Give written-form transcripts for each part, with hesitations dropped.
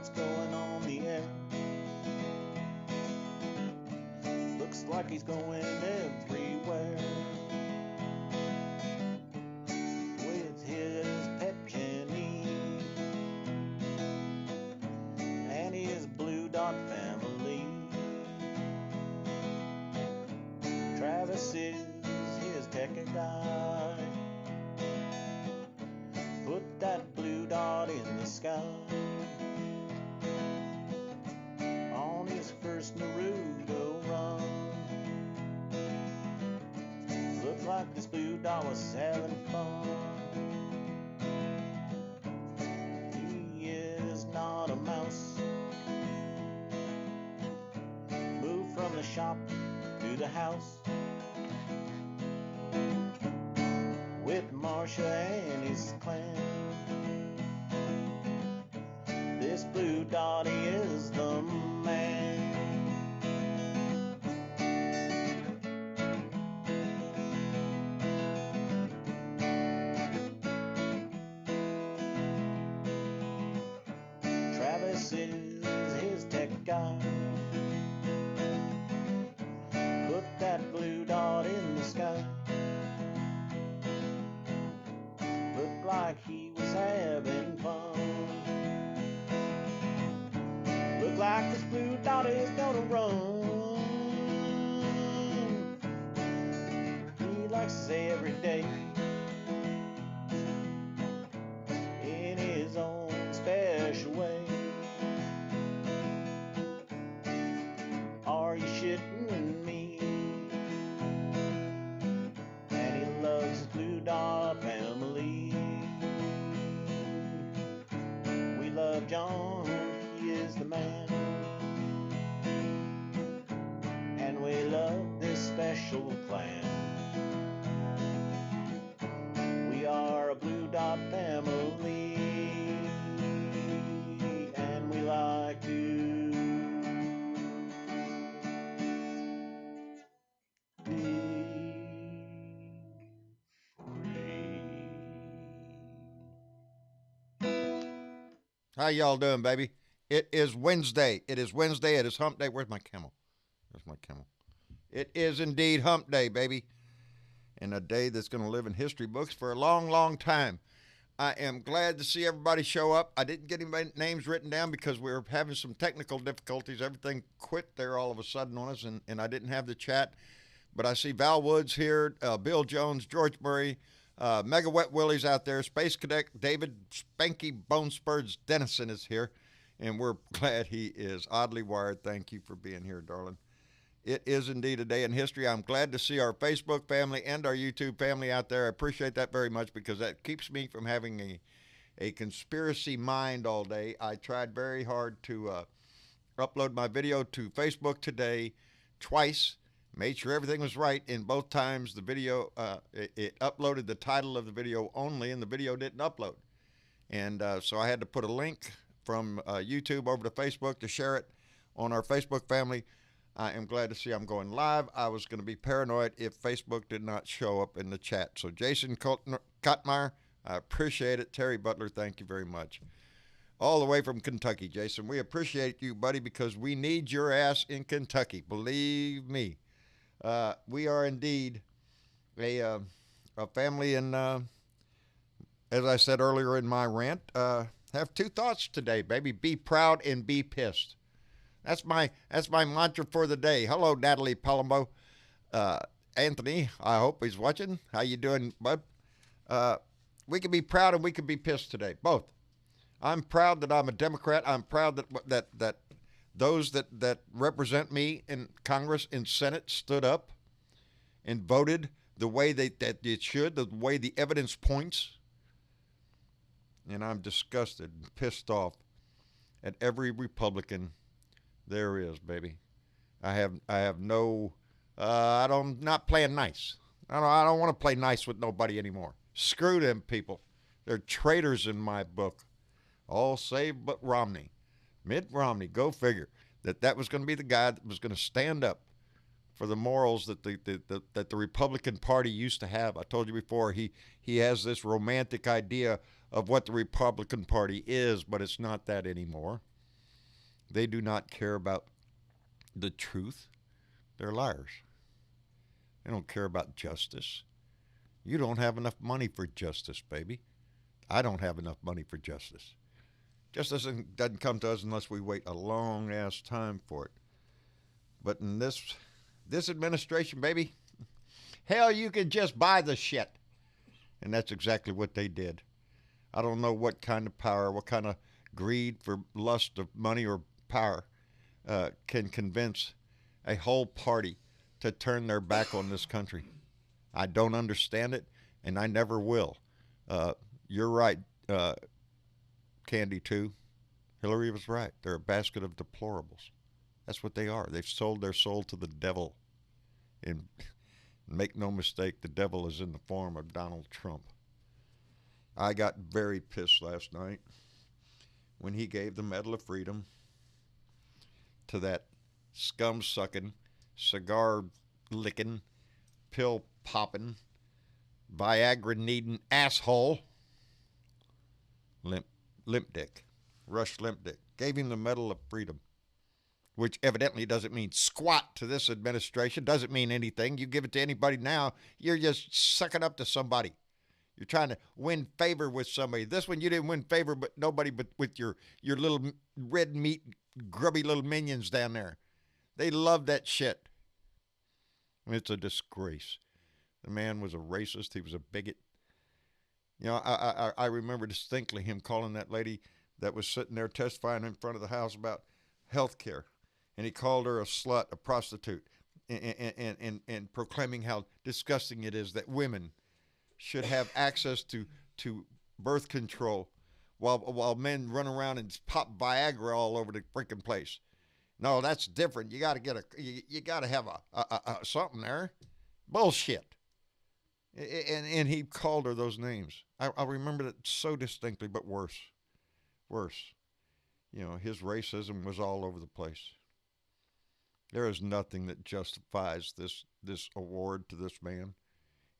what's going on the air. Looks like he's going everywhere with his pet Jenny and his Blue Dot family. Travis is his tech guy. Put that blue dot in the sky. On his first Naruto run, looked like this blue dot was having fun. He is not a mouse. Moved from the shop to the house with Marsha and his clan. This blue dot is the man. Travis is his tech guy. Put that blue dot in the sky. Looked like he was having fun. Look like this blue dot is gonna run. He likes to say every day in his own special way. Are you shitting me? And he loves his blue dot family. We love John, he is the man. And we love this special clan. We are a blue dot family. And we like to be free. How y'all doing, baby? It is Wednesday. It is Wednesday. It is hump day. Where's my camel? Where's my camel? It is indeed hump day, baby. And a day that's going to live in history books for a long, long time. I am glad to see everybody show up. I didn't get any names written down because we were having some technical difficulties. Everything quit there all of a sudden on us, and I didn't have the chat. But I see Val Woods here, Bill Jones, George Murray, Mega Wet Willie's out there, Space Cadet David Spanky Bone Spurs Dennison is here, and we're glad he is. Oddly Wired, thank you for being here, darling. It is indeed a day in history. I'm glad to see our Facebook family and our YouTube family out there. I appreciate that very much because that keeps me from having a conspiracy mind all day. I tried very hard to upload my video to Facebook today twice. Made sure everything was right in both times. The video, it uploaded the title of the video only, and the video didn't upload. And so I had to put a link from YouTube over to Facebook to share it on our Facebook family. I am glad to see I'm going live. I was going to be paranoid if Facebook did not show up in the chat. So Jason Kotmeyer, I appreciate it. Terry Butler, thank you very much. All the way from Kentucky, Jason. We appreciate you, buddy, because we need your ass in Kentucky. Believe me. We are indeed a family, and as I said earlier in my rant, have two thoughts today, baby. Be proud and be pissed. That's my mantra for the day. Hello, Natalie Palumbo. Anthony, I hope he's watching. How you doing, bud? We can be proud and we can be pissed today, both. I'm proud that I'm a Democrat. I'm proud that those that represent me in Congress and Senate stood up and voted the way that it should, the way the evidence points. And I'm disgusted and pissed off at every Republican there is, baby. I have no, I'm not playing nice. I don't want to play nice with nobody anymore. Screw them people. They're traitors in my book. All save but Romney. Mitt Romney, go figure. That was going to be the guy that was going to stand up for the morals that the Republican Party used to have. I told you before, he has this romantic idea of what the Republican Party is, but it's not that anymore. They do not care about the truth. They're liars. They don't care about justice. You don't have enough money for justice, baby. I don't have enough money for justice. Justice doesn't come to us unless we wait a long ass time for it. But in this administration, baby, hell, you can just buy the shit. And that's exactly what they did. I don't know what kind of power, what kind of greed for lust of money or power can convince a whole party to turn their back on this country. I don't understand it, and I never will. You're right, Candy, too. Hillary was right. They're a basket of deplorables. That's what they are. They've sold their soul to the devil. And make no mistake, the devil is in the form of Donald Trump. I got very pissed last night when he gave the Medal of Freedom to that scum-sucking, cigar-licking, pill-popping, Viagra-needing asshole, Limp Dick, Rush Limp Dick. Gave him the Medal of Freedom, which evidently doesn't mean squat to this administration, doesn't mean anything. You give it to anybody now, you're just sucking up to somebody. You're trying to win favor with somebody. This one you didn't win favor but nobody but with your little red meat grubby little minions down there. They love that shit. And it's a disgrace. The man was a racist. He was a bigot. You know, I remember distinctly him calling that lady that was sitting there testifying in front of the House about health care. And he called her a slut, a prostitute, and proclaiming how disgusting it is that women should have access to birth control while men run around and pop Viagra all over the freaking place. No, that's different. You got to get you got to have a something there. Bullshit. And he called her those names. I remember that so distinctly, but worse. You know, his racism was all over the place. There is nothing that justifies this award to this man.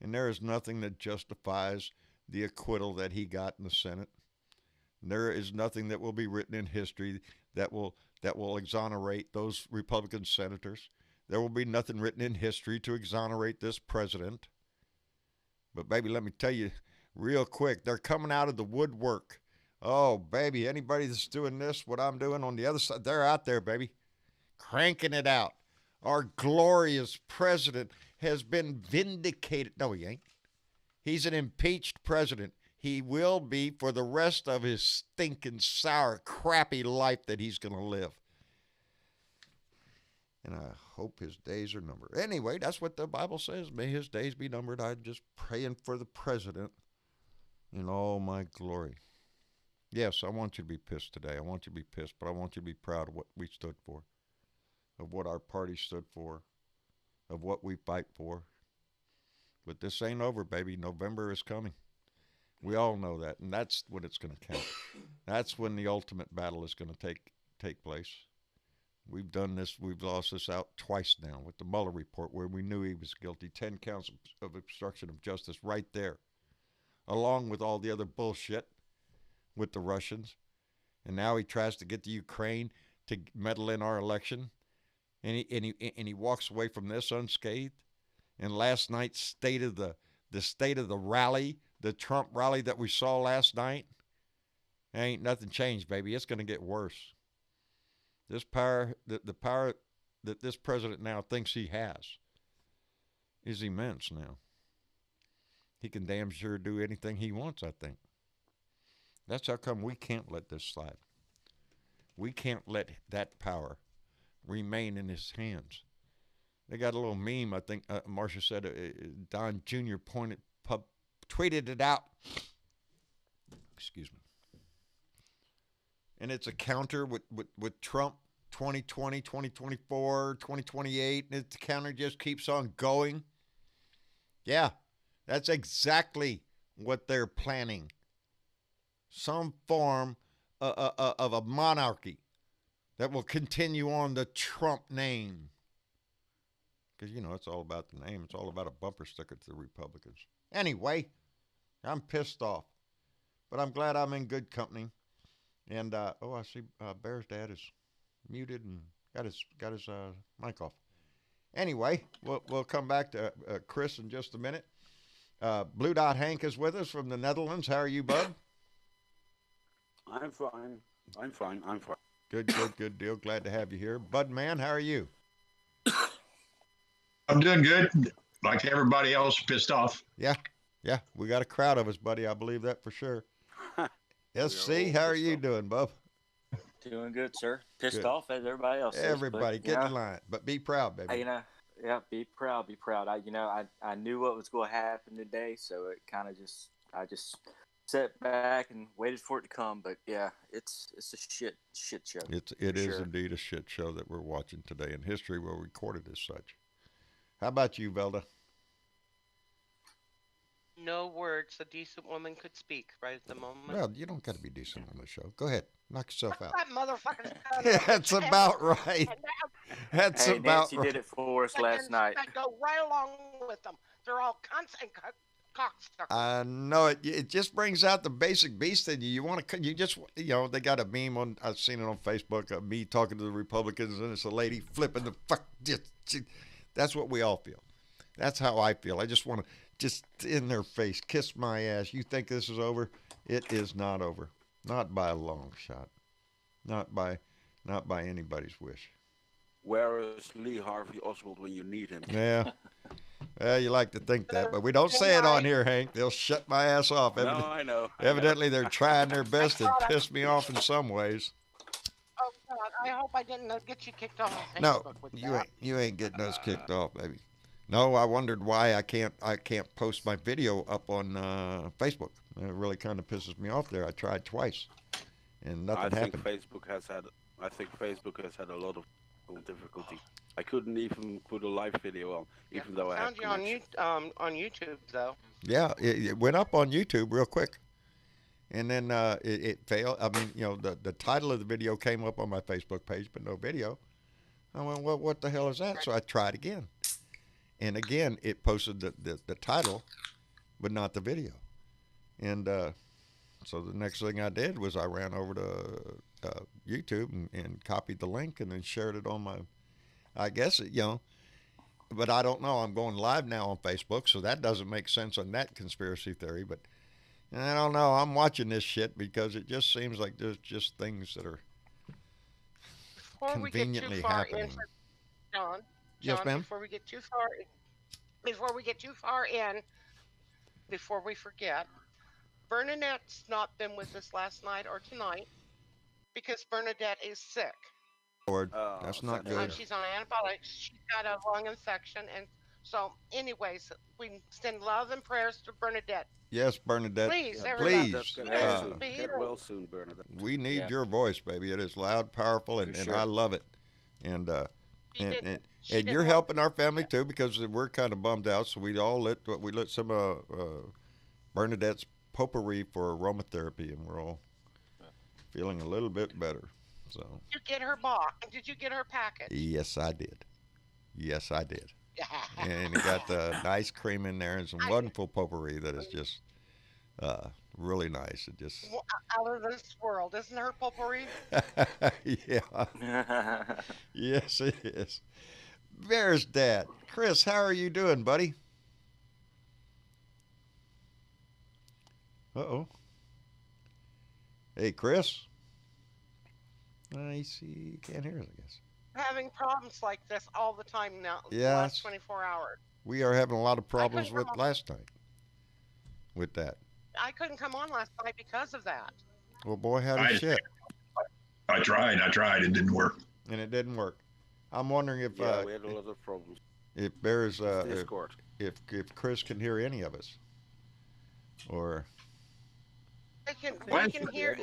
And there is nothing that justifies the acquittal that he got in the Senate. There is nothing that will be written in history that will exonerate those Republican senators. There will be nothing written in history to exonerate this president. But baby, let me tell you real quick, they're coming out of the woodwork. Oh, baby, anybody that's doing this, what I'm doing on the other side, they're out there, baby, cranking it out. Our glorious president has been vindicated. No, he ain't. He's an impeached president. He will be for the rest of his stinking, sour, crappy life that he's going to live. And I hope his days are numbered. Anyway, that's what the Bible says. May his days be numbered. I'm just praying for the president in all my glory. Yes, I want you to be pissed today. I want you to be pissed, but I want you to be proud of what we stood for, of what our party stood for, of what we fight for. But this ain't over, baby. November is coming. We all know that, and that's when it's going to count. That's when the ultimate battle is going to take place. We've done this. We've lost this out twice now with the Mueller report where we knew he was guilty. 10 counts of obstruction of justice right there, along with all the other bullshit with the Russians. And now he tries to get the Ukraine to meddle in our election. And he walks away from this unscathed. And last night's state of the rally, the Trump rally that we saw last night, ain't nothing changed, baby. It's going to get worse. This power, the power that this president now thinks he has is immense now. He can damn sure do anything he wants, I think. That's how come we can't let this slide. We can't let that power remain in his hands. They got a little meme, I think Marcia said, Don Jr. tweeted it out. Excuse me. And it's a counter with Trump 2020, 2024, 2028. And the counter just keeps on going. Yeah, that's exactly what they're planning. Some form of a monarchy that will continue on the Trump name. Because, you know, it's all about the name. It's all about a bumper sticker to the Republicans. Anyway, I'm pissed off. But I'm glad I'm in good company. And, I see Bear's dad is muted and got his mic off. Anyway, we'll come back to Chris in just a minute. Blue Dot Hank is with us from the Netherlands. How are you, bud? I'm fine. Good deal. Glad to have you here. Bud Man, how are you? I'm doing good. Like everybody else, pissed off. Yeah, we got a crowd of us, buddy. I believe that for sure. SC, how are you doing, bub? Doing good, sir. Pissed Good. off as everybody else. Everybody, get in line, but be proud, baby. Be proud. I knew what was going to happen today, so it kind of I just sat back and waited for it to come. But yeah, it's a shit show. It is indeed a shit show that we're watching today, and history will record it as such. How about you, Velda? No words a decent woman could speak right at the moment. Well, you don't got to be decent on the show. Go ahead, knock yourself out. That motherfucker's That's about right. That's Hey, about Nancy right. did it for us last night. I go right along with them. They're all cunts and cocksuckers. I know it. It just brings out the basic beast in you. You want to, they got a meme on. I've seen it on Facebook of me talking to the Republicans, and it's a lady flipping the fuck. That's what we all feel. That's how I feel. I just want to just in their face, kiss my ass. You think this is over? It is not over. Not by a long shot. Not by anybody's wish. Where is Lee Harvey Oswald when you need him? Yeah. Well, you like to think that, but we don't say it on here, Hank. They'll shut my ass off. No, I know. Evidently, they're trying their best to piss me off in some ways. Oh God! I hope I didn't get you kicked off of No, Facebook with you that. ain't getting us kicked off, baby. No, I wondered why I can't post my video up on Facebook. It really kind of pisses me off there. I tried twice, and nothing happened. I think Facebook has had a lot of difficulty. I couldn't even put a live video on, even though I had found you on connection. on YouTube though. Yeah, it went up on YouTube real quick, and then it failed. I mean, the title of the video came up on my Facebook page, but no video. I went, well, what the hell is that? So I tried again, and again it posted the title, but not the video. And so the next thing I did was I ran over to YouTube and copied the link and then shared it on my. I guess but I don't know. I'm going live now on Facebook, so that doesn't make sense on that conspiracy theory. But I don't know. I'm watching this shit because it just seems like there's just things that are conveniently happening. John, Yes, ma'am. Before we get too far in, before we forget, Bernadette's not been with us last night or tonight because Bernadette is sick. Lord, that's not good. She's on antibiotics. She's got a lung infection, and so, anyways, we send love and prayers to Bernadette. Yes, Bernadette. Please, please. Get well soon, Bernadette. We need your voice, baby. It is loud, powerful, and I love it. And and you're helping our family too because we're kind of bummed out. So we lit some Bernadette's potpourri for aromatherapy, and we're all feeling a little bit better. So. Did you get her box? Did you get her package? Yes, I did. And it got the nice cream in there and some wonderful potpourri that is just really nice. It just out of this world, isn't her potpourri? Yeah. Yes, it is. Bear's dad, Chris, how are you doing, buddy? Uh-oh. Hey, Chris. He can't hear us, I guess. Having problems like this all the time now. Yeah. The last 24 hours. We are having a lot of problems with last night. With that. I couldn't come on last night because of that. Well, boy, how did shit. I tried. It didn't work. And it didn't work. I'm wondering if we had a lot of problems. If there's Discord. If Chris can hear any of us, or we can hear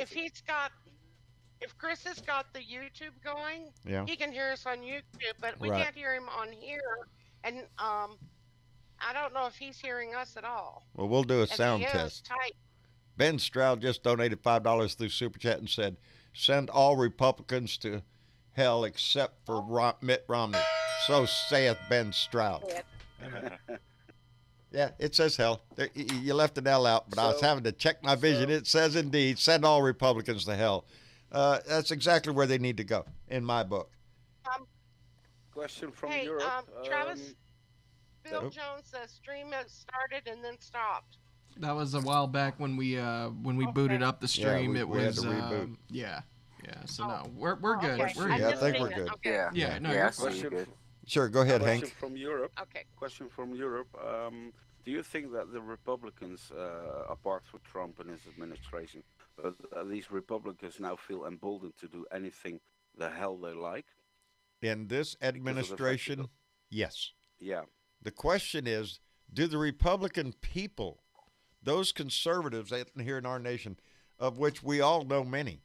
if Chris has got the YouTube going, he can hear us on YouTube, but we can't hear him on here. And I don't know if he's hearing us at all. Well, we'll do a sound test. Ben Stroud just donated $5 through Super Chat and said, "Send all Republicans to hell except for Mitt Romney. So saith Ben Stroud." Yeah, it says hell. You left an L out, but I was having to check my vision. It says indeed, send all Republicans to hell. That's exactly where they need to go, in my book. Question from Hey, Europe. Travis, Bill Oh. Jones says stream has started and then stopped. That was a while back when we booted up the stream. we it had was to reboot. yeah. So no, we're good. Okay. We're Yeah, I good. think we're good. Okay. Yeah. No, yeah, you're I see fine. you good. Sure, go ahead, Question Hank. from Europe. Okay. Question from Europe. Do you think that the Republicans, apart from Trump and his administration, these Republicans now feel emboldened to do anything the hell they like? In this administration, yes. Yeah. The question is, do the Republican people, those conservatives here in our nation, of which we all know many,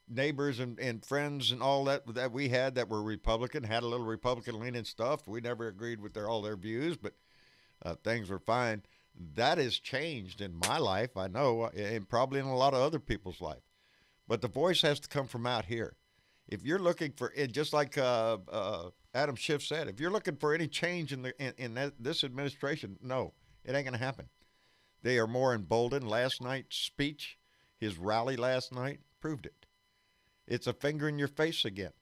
neighbors and friends and all that we had that were Republican, had a little Republican leaning stuff. We never agreed with all their views, but things were fine. That has changed in my life, I know, and probably in a lot of other people's life. But the voice has to come from out here. If you're looking for it, just like Adam Schiff said, if you're looking for any change in this administration, no, it ain't going to happen. They are more emboldened. Last night's speech, his rally last night, proved it. It's a finger in your face again.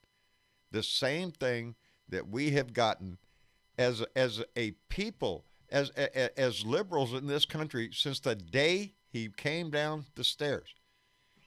The same thing that we have gotten as a people, as liberals in this country since the day he came down the stairs.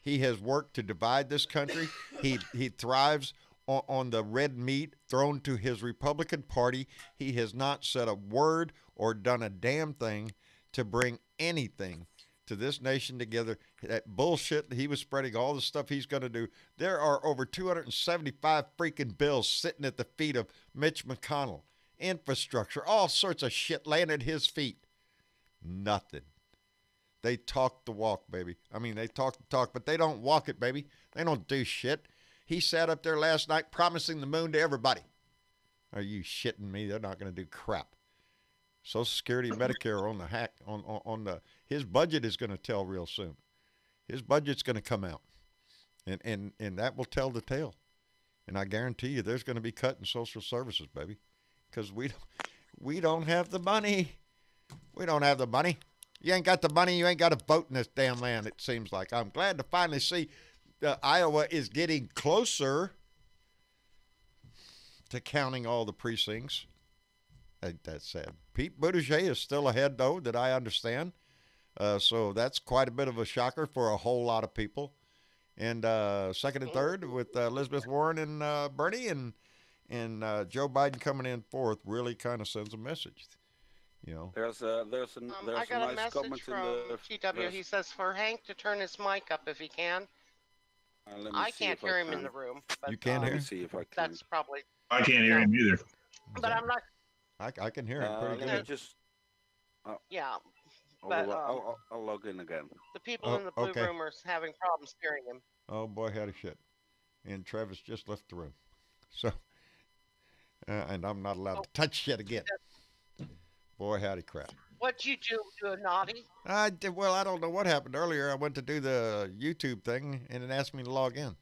He has worked to divide this country. He thrives on the red meat thrown to his Republican Party. He has not said a word or done a damn thing to bring anything to this nation together. That bullshit he was spreading, all the stuff he's going to do. There are over 275 freaking bills sitting at the feet of Mitch McConnell. Infrastructure, all sorts of shit laying at his feet. Nothing. They talk the walk, baby. I mean, they talk the talk, but they don't walk it, baby. They don't do shit. He sat up there last night promising the moon to everybody. Are you shitting me? They're not going to do crap. Social Security and Medicare are on the hack. His budget is going to tell real soon. His budget's going to come out, and that will tell the tale. And I guarantee you, there's going to be cut in social services, baby, because we don't have the money. We don't have the money. You ain't got the money. You ain't got to vote in this damn land, it seems like. I'm glad to finally see Iowa is getting closer to counting all the precincts. That's sad. Pete Buttigieg is still ahead, though, that I understand. So that's quite a bit of a shocker for a whole lot of people. And second and third with Elizabeth Warren and Bernie, and Joe Biden coming in fourth really kind of sends a message. You know, there's I got a nice message from TW. He says for Hank to turn his mic up if he can. I can't hear him in the room. But, you can't hear him? See if I can. That's probably. I can't hear him either. But I'm not. I can hear him pretty let me good. just. Yeah. But I'll log in again. the people in the blue okay. room are having problems hearing him. Oh boy, howdy shit! And Travis just left the room, so and I'm not allowed to touch shit again. Boy, howdy crap! What'd you do a naughty? Well, I don't know what happened earlier. I went to do the YouTube thing, and it asked me to log in.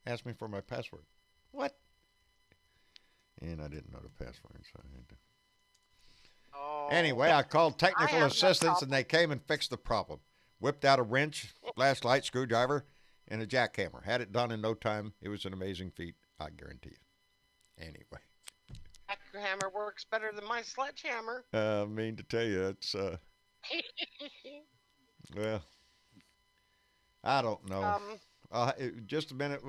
Asked me for my password. What? And I didn't know the password, so I had to. Oh. Anyway, I called technical I have no assistance, and they came and fixed the problem. Whipped out a wrench, flashlight, screwdriver, and a jackhammer. Had it done in no time. It was an amazing feat, I guarantee you. Anyway. Jackhammer works better than my sledgehammer. I mean to tell you, it's, well, I don't know. Just a minute.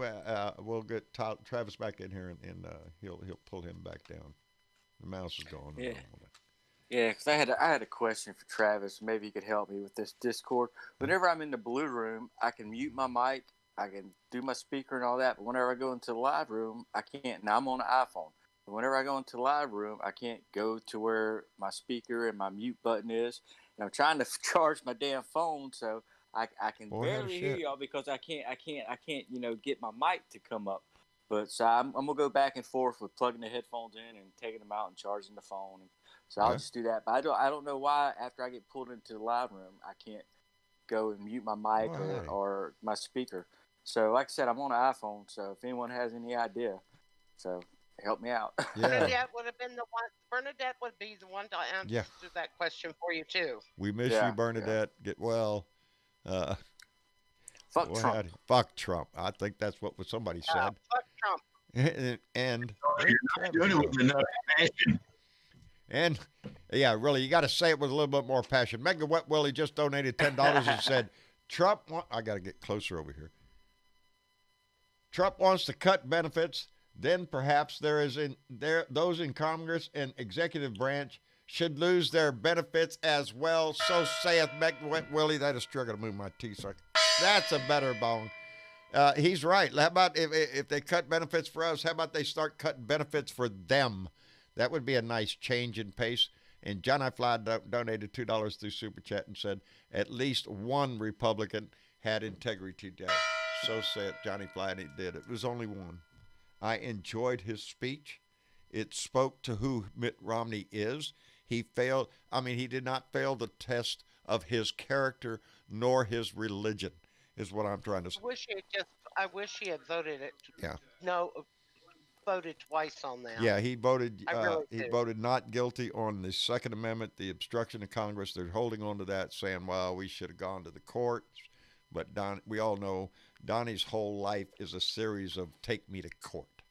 We'll get Travis back in here, and he'll pull him back down. The mouse is gone. Yeah. Yeah, because I had a question for Travis. Maybe he could help me with this Discord. Whenever I'm in the blue room, I can mute my mic, I can do my speaker and all that. But whenever I go into the live room, I can't. Now I'm on an iPhone. But whenever I go into the live room, I can't go to where my speaker and my mute button is. And I'm trying to charge my damn phone, so I can barely hear y'all because I can't get my mic to come up. But so I'm gonna go back and forth with plugging the headphones in and taking them out and charging the phone. So I'll just do that. But I don't know why after I get pulled into the live room, I can't go and mute my mic or my speaker. So like I said, I'm on an iPhone. So if anyone has any idea, so help me out. Yeah. Bernadette would have been the one. Bernadette would be the one to answer that question for you too. We miss you, Bernadette. Get well. Fuck Boy, Trump. howdy. Fuck Trump. I think that's what somebody said. Fuck Trump. And You're not doing it with enough passion. And yeah, really, you got to say it with a little bit more passion. Mega Wet Willie just donated $10 and said, I got to get closer over here. Trump wants to cut benefits. Then perhaps those in Congress and executive branch should lose their benefits as well. So saith Mega Wet Willie. That is true. I got to move my teeth. That's a better bone. He's right. How about if they cut benefits for us, how about they start cutting benefits for them? That would be a nice change in pace. And John I. Fly donated $2 through Super Chat and said, at least one Republican had integrity today. So said Johnny Fly, and he did. It was only one. I enjoyed his speech. It spoke to who Mitt Romney is. He did not fail the test of his character nor his religion, is what I'm trying to say. I wish he had voted it. Yeah. No, voted twice on that. Yeah, he voted. Really he voted not guilty on the Second Amendment, the obstruction of Congress. They're holding on to that, saying, "Well, we should have gone to the courts." But we all know Donnie's whole life is a series of take me to court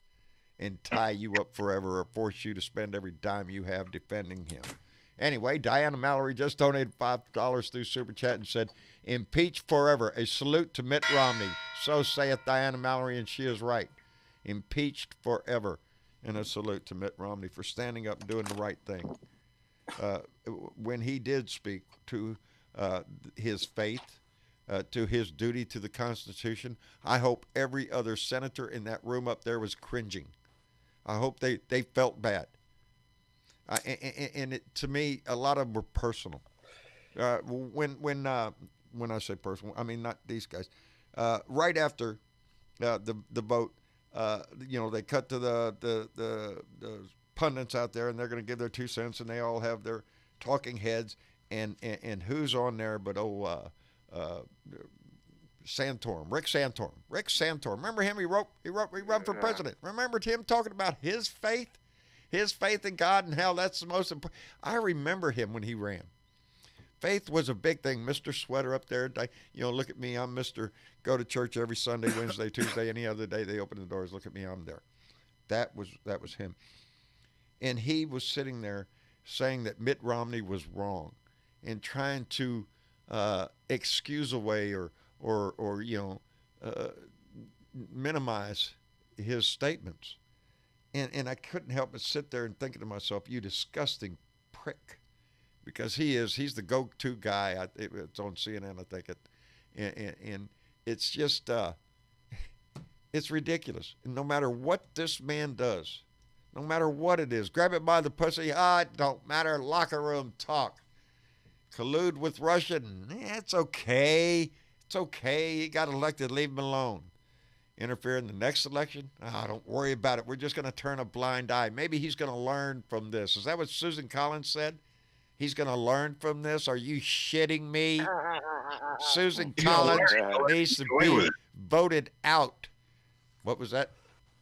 and tie you up forever or force you to spend every dime you have defending him. Anyway, Diana Mallory just donated $5 through Super Chat and said, impeach forever. A salute to Mitt Romney. So saith Diana Mallory, and she is right. Impeached forever. And a salute to Mitt Romney for standing up and doing the right thing. When he did speak to his faith, to his duty to the Constitution, I hope every other senator in that room up there was cringing. I hope they felt bad. And to me, a lot of them were personal. When I say personal, I mean not these guys. Right after the vote, they cut to the pundits out there, and they're going to give their 2 cents, and they all have their talking heads, and who's on there but Santorum, Rick Santorum. Rick Santorum. Remember him? He run for president. Remember him talking about his faith in God and how that's the most important. I remember him when he ran. Faith was a big thing. Mr. Sweater up there, look at me. I'm Mr. Go to church every Sunday, Wednesday, Tuesday, any other day they open the doors. Look at me. I'm there. That was him. And he was sitting there saying that Mitt Romney was wrong and trying to excuse away or minimize his statements. And I couldn't help but sit there and thinking to myself, you disgusting prick. Because he's the go-to guy. It's on CNN, I think. And it's just, it's ridiculous. And no matter what this man does, no matter what it is, grab it by the pussy, it don't matter, locker room talk. Collude with Russia, it's okay. It's okay. He got elected, leave him alone. Interfere in the next election? Don't worry about it. We're just going to turn a blind eye. Maybe he's going to learn from this. Is that what Susan Collins said? He's going to learn from this? Are you shitting me? Susan Collins needs to be voted out. What was that,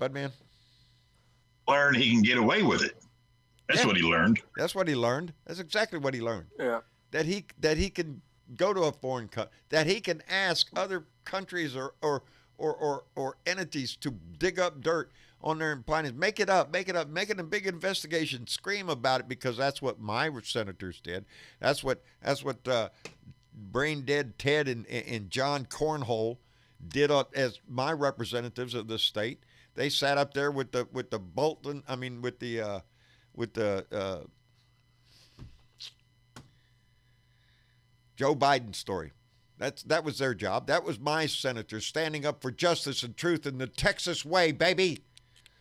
Budman? Learn he can get away with it. That's what he learned. That's what he learned. That's exactly what he learned. Yeah. That he can go to a foreign country, that he can ask other countries or entities to dig up dirt on their planets, make it up, make it a big investigation, scream about it, because that's what my senators did. That's what brain dead Ted and John Cornhole did as my representatives of the state. They sat up there with the Bolton, with the Joe Biden story. That was their job. That was my senators standing up for justice and truth in the Texas way, baby.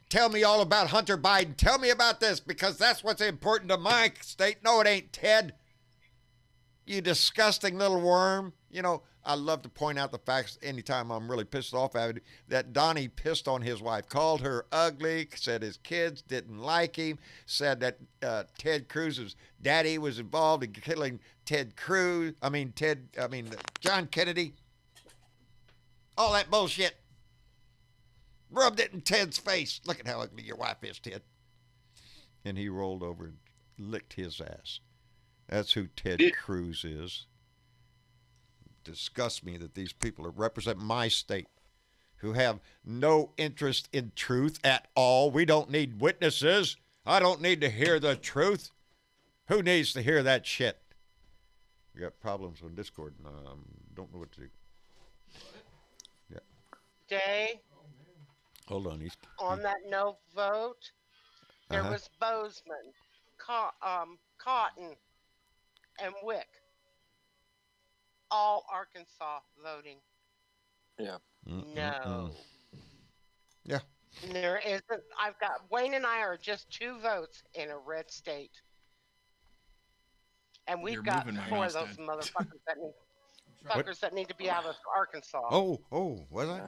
Tell me all about Hunter Biden. Tell me about this, because that's what's important to my state. No, it ain't, Ted. You disgusting little worm. I love to point out the facts anytime I'm really pissed off at it, that Donnie pissed on his wife, called her ugly, said his kids didn't like him, said that Ted Cruz's daddy was involved in killing John Kennedy. All that bullshit. Rubbed it in Ted's face. Look at how ugly your wife is, Ted. And he rolled over and licked his ass. That's who Ted Cruz is. disgusts me that these people who represent my state, who have no interest in truth at all. We don't need witnesses. I don't need to hear the truth. Who needs to hear that shit? We got problems on Discord. Don't know what to do. Yeah. Day. Hold on. On that no vote, there was Bozeman, Cotton, and Wick. All Arkansas voting. Yeah. No. Yeah. There isn't. I've got Wayne and I are just 2 votes in a red state, and we've got 4 of those motherfuckers that need to be out of Arkansas. Oh, was I?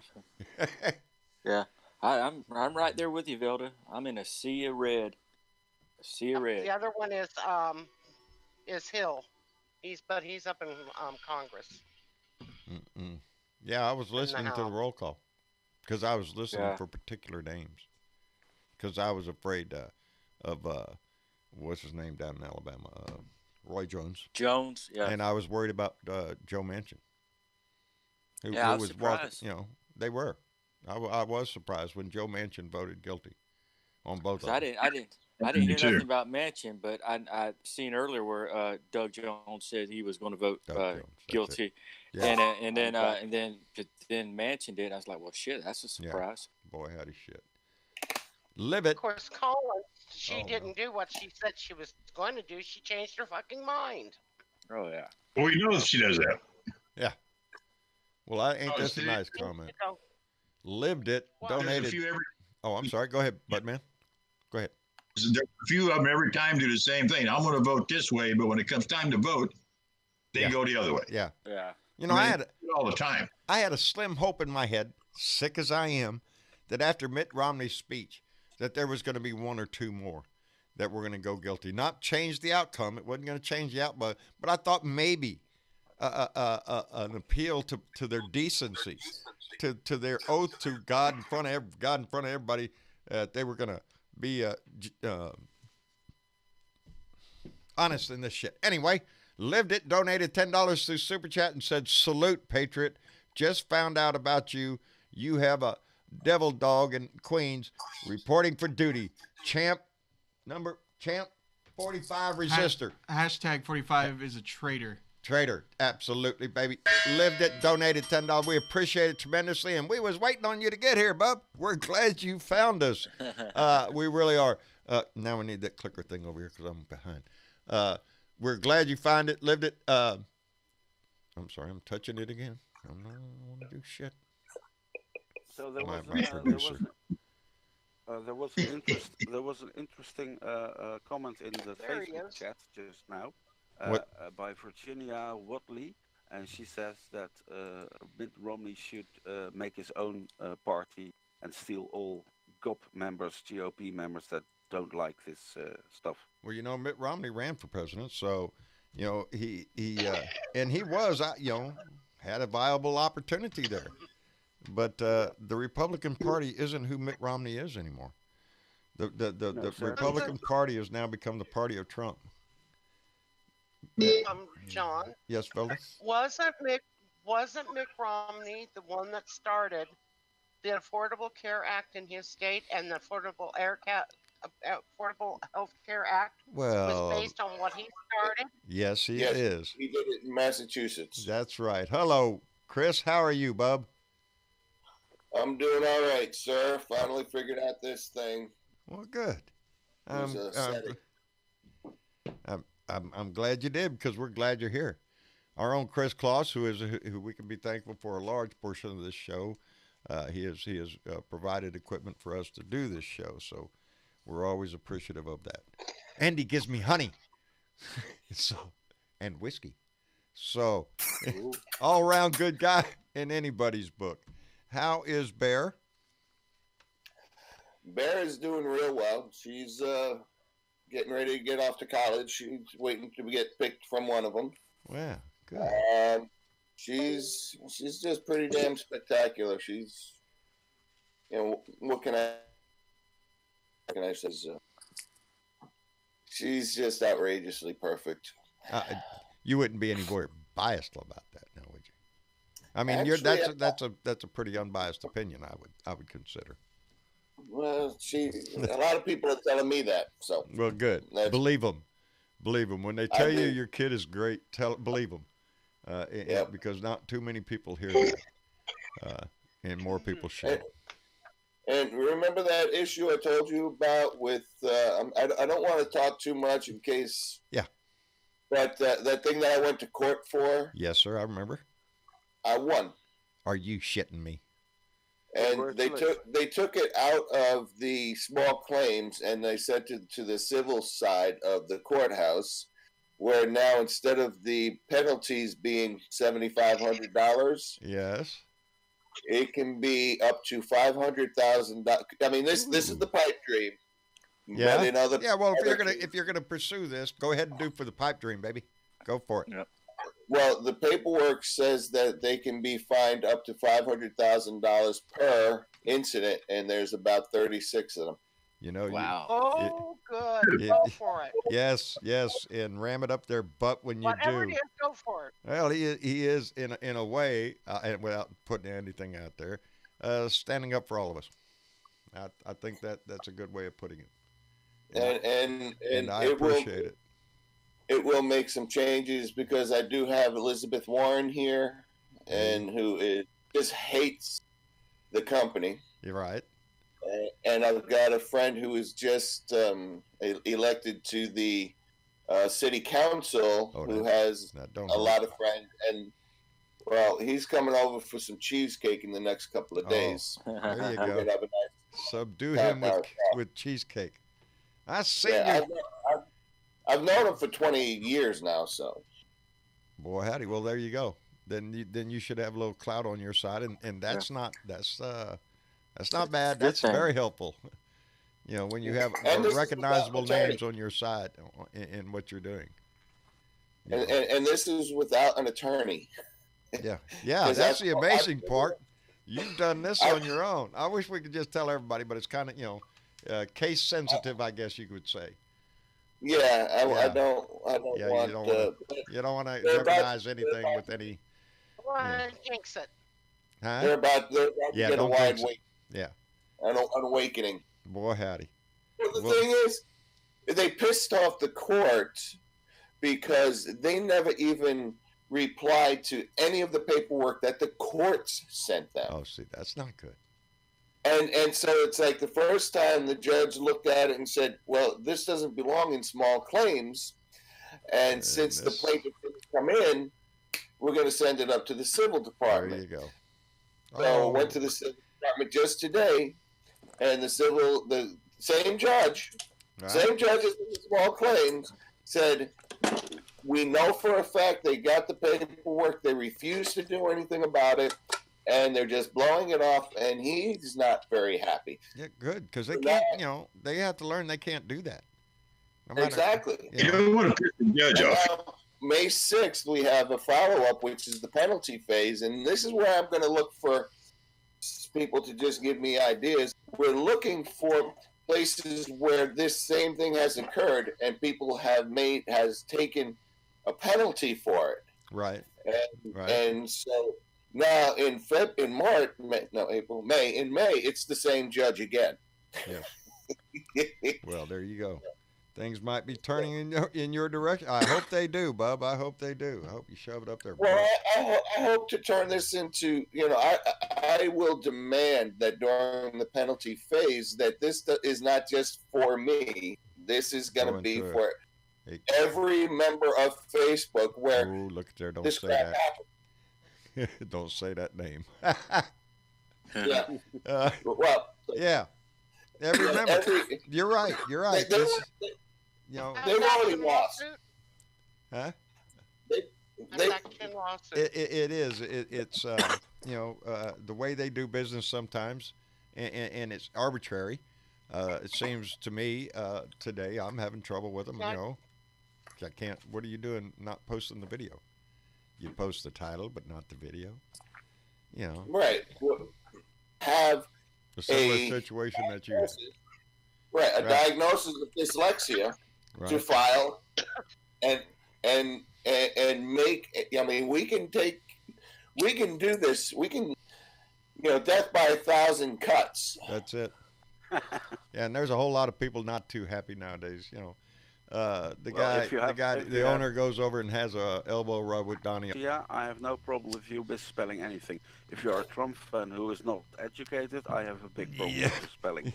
Yeah, I'm right there with you, Velda. I'm in a sea of red. A sea of red. The other one is Hill. He's up in Congress. Yeah, I was listening to the roll call because I was listening for particular names because I was afraid of what's his name down in Alabama, Roy Jones. Jones, yeah. And I was worried about Joe Manchin. I was surprised. They were. I was surprised when Joe Manchin voted guilty on both of them. I didn't hear nothing about Manchin, but I seen earlier where Doug Jones said he was going to vote guilty, and then Manchin did. I was like, well, shit, that's a surprise. Yeah. Boy, howdy shit. Live it. Of course, Collins, she didn't do what she said she was going to do. She changed her fucking mind. Oh yeah. Well, you know she does that. Yeah. Well, ain't this a nice comment? Lived it, donated. Oh, I'm sorry. Go ahead, Budman. Go ahead. There's a few of them every time do the same thing. I'm going to vote this way, but when it comes time to vote, they go the other way. Yeah. Yeah. I had all the time. I had a slim hope in my head, sick as I am, that after Mitt Romney's speech, that there was going to be 1 or 2 more that were going to go guilty. Not change the outcome. It wasn't going to change the outcome, but I thought maybe an appeal to their decency, to their oath to God in front of everybody, they were going to be honest in this shit. Anyway, lived it, donated $10 through Super Chat and said, salute, Patriot. Just found out about you. You have a devil dog in Queens reporting for duty. Champ 45 resistor. Hashtag 45 is a traitor. Traitor, absolutely, baby. Lived it, donated $10. We appreciate it tremendously, and we was waiting on you to get here, bub. We're glad you found us. We really are. Now we need that clicker thing over here because I'm behind. We're glad you found it, lived it. I'm sorry, I'm touching it again. I don't want to do shit. So there was an interesting comment in the Facebook chat just now. By Virginia Watley, and she says that Mitt Romney should make his own party and steal all GOP members that don't like this stuff. Well, Mitt Romney ran for president, so he and he was had a viable opportunity there, but the Republican Party isn't who Mitt Romney is anymore. The Republican Party has now become the party of Trump. John. Yes, Velda. Wasn't Mitt Romney the one that started the Affordable Care Act in his state, and the Affordable Health Care Act was based on what he started? Yes, he is. He did it in Massachusetts. That's right. Hello, Chris. How are you, bub? I'm doing all right, sir. Finally figured out this thing. Well, good. I'm glad you did, because we're glad you're here. Our own Chris Kloss, who we can be thankful for a large portion of this show. He has provided equipment for us to do this show, so we're always appreciative of that. And he gives me honey, and whiskey. So, all around good guy in anybody's book. How is Bear? Bear is doing real well. She's getting ready to get off to college. She's waiting to get picked from one of them. Wow, good. She's just pretty damn spectacular. She's, what can I say? She's just outrageously perfect. You wouldn't be any more biased about that, now, would you? I mean, Actually, that's a pretty unbiased opinion. I would consider. Well, a lot of people are telling me that. So. Well, good. Believe them. When they tell you your kid is great, believe them. Because not too many people hear that, and more people should. And remember that issue I told you about with? I don't want to talk too much in case. Yeah. But that thing that I went to court for. Yes, sir. I remember. I won. Are you shitting me? And they took it out of the small claims and they sent it to the civil side of the courthouse, where now instead of the penalties being $7,500, yes, it can be up to $500,000. I mean, this is the pipe dream. Yeah. Well, if you're gonna pursue this, go ahead and do for the pipe dream, baby. Go for it. Yep. Well, the paperwork says that they can be fined up to $500,000 per incident, and there's about 36 of them. You know. Wow. Good. Go for it. Yes, and ram it up their butt when you Whatever do. it is, go for it. Well, he is in a way, and without putting anything out there, standing up for all of us. I think that's a good way of putting it. And I appreciate it. It will make some changes because I do have Elizabeth Warren here, and who just hates the company. You're right. And I've got a friend who is just elected to the city council, who has a lot of friends. And, well, he's coming over for some cheesecake in the next couple of days. There you go. Subdue him with cheesecake. I see you. I've known him for 20 years now, so. Boy, howdy. Well, there you go. Then you should have a little clout on your side, and that's not bad. That's very helpful. You know, when you have recognizable names on your side in what you're doing. And this is without an attorney. Yeah. That's the amazing part. You've done this on your own. I wish we could just tell everybody, but it's kind of case sensitive, I guess you could say. I don't want you don't want to jeopardize anything with any. Jinx it. Huh? They're about to get a wide wake. Yeah. An awakening. Boy, howdy. Well, the thing is, they pissed off the court because they never even replied to any of the paperwork that the courts sent them. Oh, see, that's not good. And so it's like the first time the judge looked at it and said, well, this doesn't belong in small claims. And since the plaintiff didn't come in, we're going to send it up to the civil department. There you go. So I went to the civil department just today, and the same judge as in the small claims, said, we know for a fact they got the paperwork. They refused to do anything about it. And they're just blowing it off, and he's not very happy. Yeah, good, because they can't. They have to learn they can't do that. Exactly. You don't want to piss the judge off. May 6th, we have a follow-up, which is the penalty phase, and this is where I'm going to look for people to just give me ideas. We're looking for places where this same thing has occurred, and people has taken a penalty for it. Right. And so. Now in May, it's the same judge again. Yeah. Well, there you go. Things might be turning in your direction. I hope they do, Bub. I hope they do. I hope you shove it up there. Well, I hope to turn this into, I will demand that during the penalty phase that this is not just for me. This is going to be for every member of Facebook where look there, don't say that. Happened. Don't say that name. Yeah. Every member. You're right. They've already lost. Huh? It is. It's the way they do business sometimes, and it's arbitrary. It seems to me today I'm having trouble with them. I can't. What are you doing? Not posting the video. You post the title, but not the video. Right. Have a similar situation that you. Right. A diagnosis of dyslexia to file, and make. I mean, we we can do this. We can, death by 1,000 cuts. That's it. Yeah, and there's a whole lot of people not too happy nowadays. The owner goes over and has a elbow rub with Donnie. Yeah, I have no problem with you misspelling anything. If you're a Trump fan who is not educated, I have a big problem with spelling.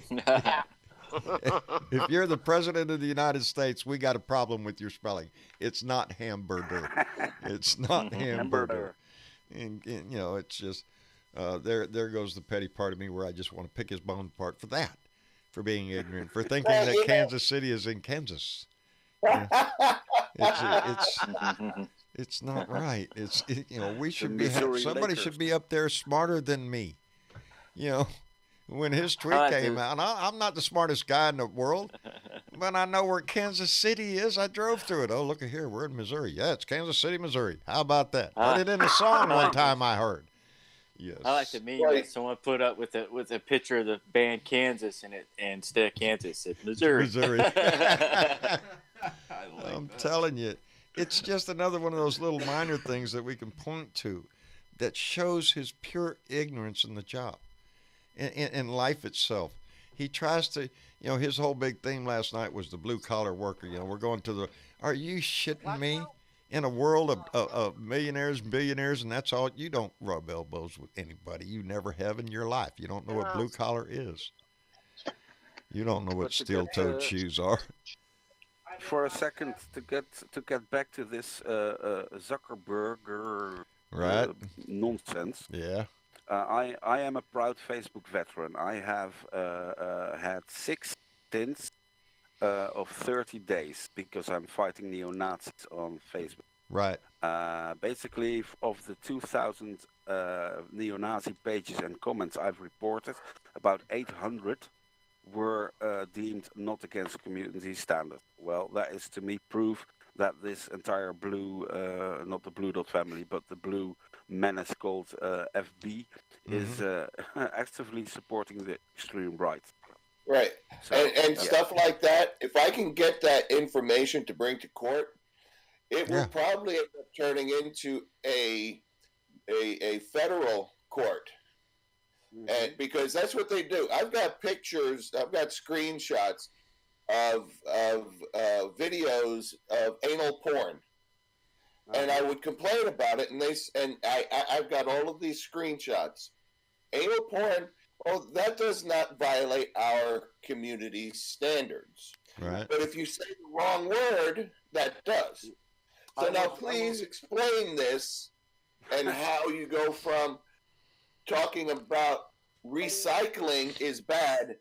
If you're the president of the United States, we got a problem with your spelling. It's not hamburger. It's not hamburger. And it's just there goes the petty part of me where I just want to pick his bone apart for that, for being ignorant, for thinking that Kansas City is in Kansas. It's not right. We should be somebody should be up there smarter than me. When his tweet came out, I'm not the smartest guy in the world, but I know where Kansas City is. I drove through it. Oh, look at here. We're in Missouri. Yeah, it's Kansas City, Missouri. How about that? Put it in a song one time I heard. Yes. I like the meme that someone put up with a picture of the band Kansas in it, and instead of Kansas, it's Missouri. I'm telling you, it's just another one of those little minor things that we can point to that shows his pure ignorance in the job. In life itself. He tries to, his whole big theme last night was the blue-collar worker. We're going to are you shitting me? In a world of millionaires and billionaires, and that's all, you don't rub elbows with anybody. You never have in your life. You don't know what blue-collar is. You don't know what steel-toed shoes are. For a second, to get back to this Zuckerberg nonsense. Yeah. I am a proud Facebook veteran. I have had 6 stints of 30 days because I'm fighting neo-Nazis on Facebook. Right. Basically, of the 2,000 neo-Nazi pages and comments I've reported, about 800 were deemed not against community standards. Well, that is to me proof that this entire blue, not the Blue Dot family, but the blue menace called FB is actively supporting the extreme right. Right. So, and stuff like that, if I can get that information to bring to court, it will probably end up turning into a federal court. And because that's what they do. I've got pictures, I've got screenshots of videos of anal porn. And I would complain about it, and I've got all of these screenshots. Anal porn, that does not violate our community standards. Right. But if you say the wrong word, that does. So now please explain this and how you go from talking about recycling is bad,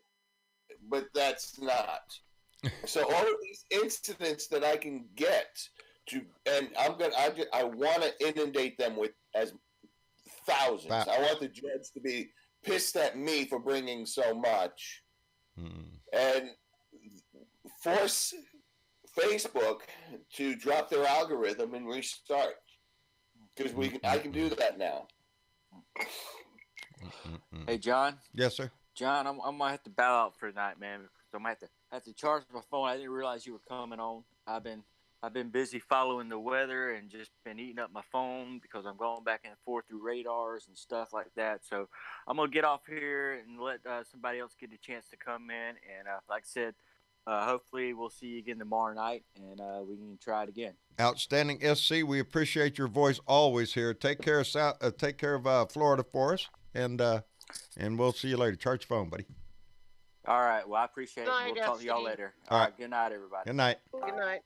but that's not. So all of these incidents that I can get and I want to inundate them with as thousands. I want the judge to be pissed at me for bringing so much, and force Facebook to drop their algorithm and restart, because I can do that now. Hey, John. Yes, sir. John, I might have to bow out for tonight, man, because I might have to charge my phone. I didn't realize you were coming on. I've been busy following the weather and just been eating up my phone because I'm going back and forth through radars and stuff like that. So I'm going to get off here and let somebody else get a chance to come in. And like I said, hopefully we'll see you again tomorrow night, and we can try it again. Outstanding, SC. We appreciate your voice always here. Take care of Florida for us, and we'll see you later. Charge your phone, buddy. All right. Well, I appreciate it. We'll talk to y'all later. All right. Good night, everybody. Good night. Good night.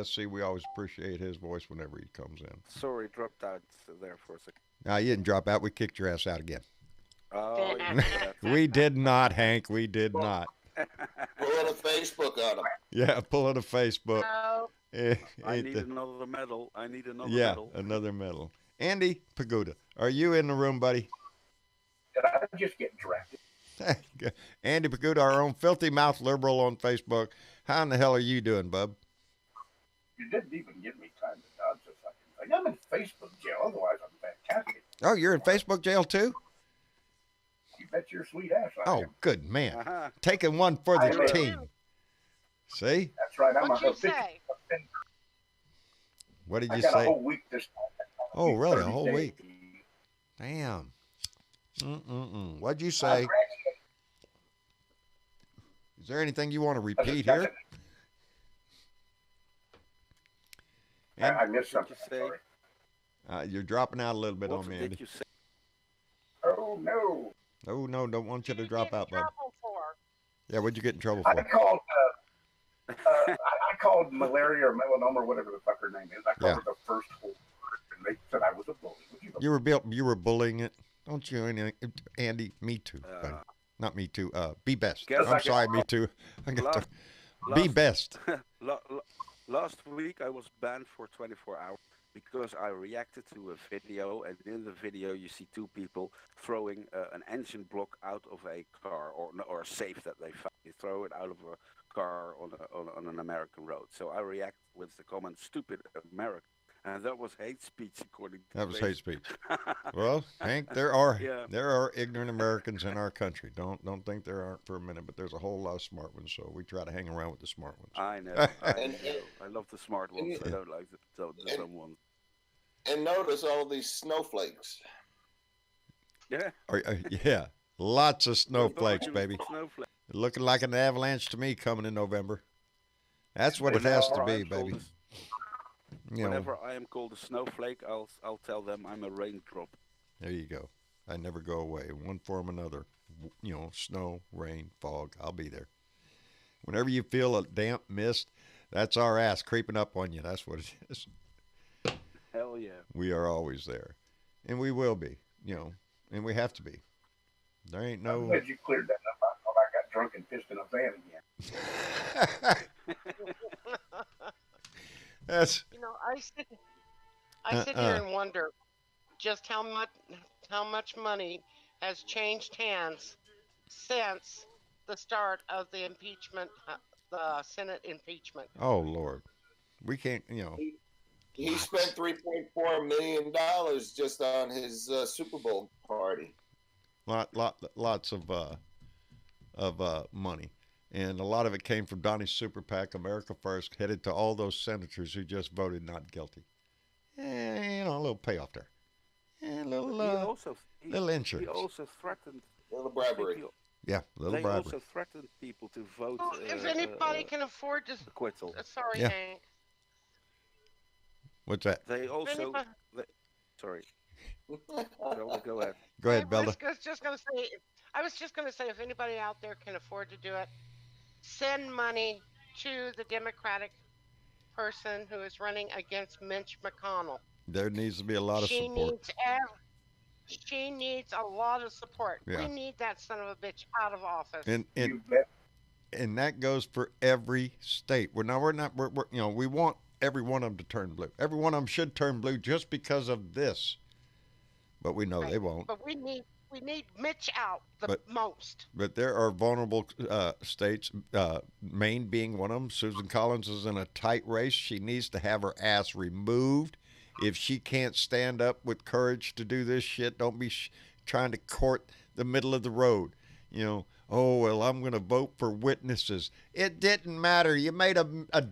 SC, we always appreciate his voice whenever he comes in. Sorry, dropped out there for a second. No, you didn't drop out. We kicked your ass out again. Oh, yeah. We did not, Hank. We did not. Pulling a Facebook on him. Yeah, pulling a Facebook. No. I need another medal. medal. Yeah, another medal. Andy Pagoda, are you in the room, buddy? Did I just get directed? Andy Pagoda, our own filthy mouth liberal on Facebook. How in the hell are you doing, bub? You didn't even give me time to dodge a fucking thing. I'm in Facebook jail, otherwise I'm fantastic. Oh, you're in Facebook jail too? You bet your sweet ass I am. Good man. Taking one for the team. See? That's right. I'm What'd you say? What did you I got say? a whole week this time. Oh, really? A 30 whole days. week? Damn. What'd you say? Is there anything you want to repeat here? I missed something. Say? You're dropping out a little bit What on me, did Andy. you say? Oh no! Oh no, don't want you to drop out, bud. Trouble for? Yeah, what'd you get in trouble I for? called. I called malaria or melanoma or whatever the fuck her name is. I called her the first word, and they said I was a bully. You were bullying it, don't you, Andy? Me too, buddy. Not me too. Be best. I'm sorry, me too. Be best. Last week I was banned for 24 hours because I reacted to a video, and in the video you see two people throwing an engine block out of a car or a safe that they found. They throw it out of a car on an American road. So I react with the comment "stupid American," and that was hate speech according to that was hate speech. Well, Hank, there are ignorant Americans in our country. Don't think there aren't for a minute, but there's a whole lot of smart ones. So we try to hang around with the smart ones. I know. I love the smart ones. I don't like the dumb ones. And notice all these snowflakes. Yeah. Yeah. Lots of snowflakes, baby. Looking like an avalanche to me coming in November. That's what it has to be, baby. Whenever I am called a snowflake, I'll tell them I'm a raindrop. There you go. I never go away. In one form or another. Snow, rain, fog, I'll be there. Whenever you feel a damp mist, that's our ass creeping up on you. That's what it is. Hell yeah. We are always there. And we will be, and we have to be. There ain't no... I'm glad you cleared that up. I thought I got drunk and pissed in a van again. That's... I sit here and wonder just how much money has changed hands since the start of the impeachment, the Senate impeachment. Oh, Lord. We can't, He spent $3.4 million just on his Super Bowl party. Lots of money. And a lot of it came from Donnie's Super PAC, America First, headed to all those senators who just voted not guilty. A little payoff there. A little insurance. He also threatened... A little bribery. Yeah, a little bribery. They also threatened people to vote... Well, if anybody can afford to... Acquittal. Sorry, Yeah. Hank. What's that? They also... Sorry. Go ahead. Go ahead, Belda. I was just going to say, if anybody out there can afford to do it, send money to the Democratic person who is running against Mitch McConnell. There needs to be a lot of support. She needs a lot of support. Yeah. We need that son of a bitch out of office. And that goes for every state. We want every one of them to turn blue. Every one of them should turn blue just because of this. But we know they won't. But we need Mitch out most. But there are vulnerable states, Maine being one of them. Susan Collins is in a tight race. She needs to have her ass removed. If she can't stand up with courage to do this shit, don't be trying to court the middle of the road. Oh, well, I'm going to vote for witnesses. It didn't matter. You made a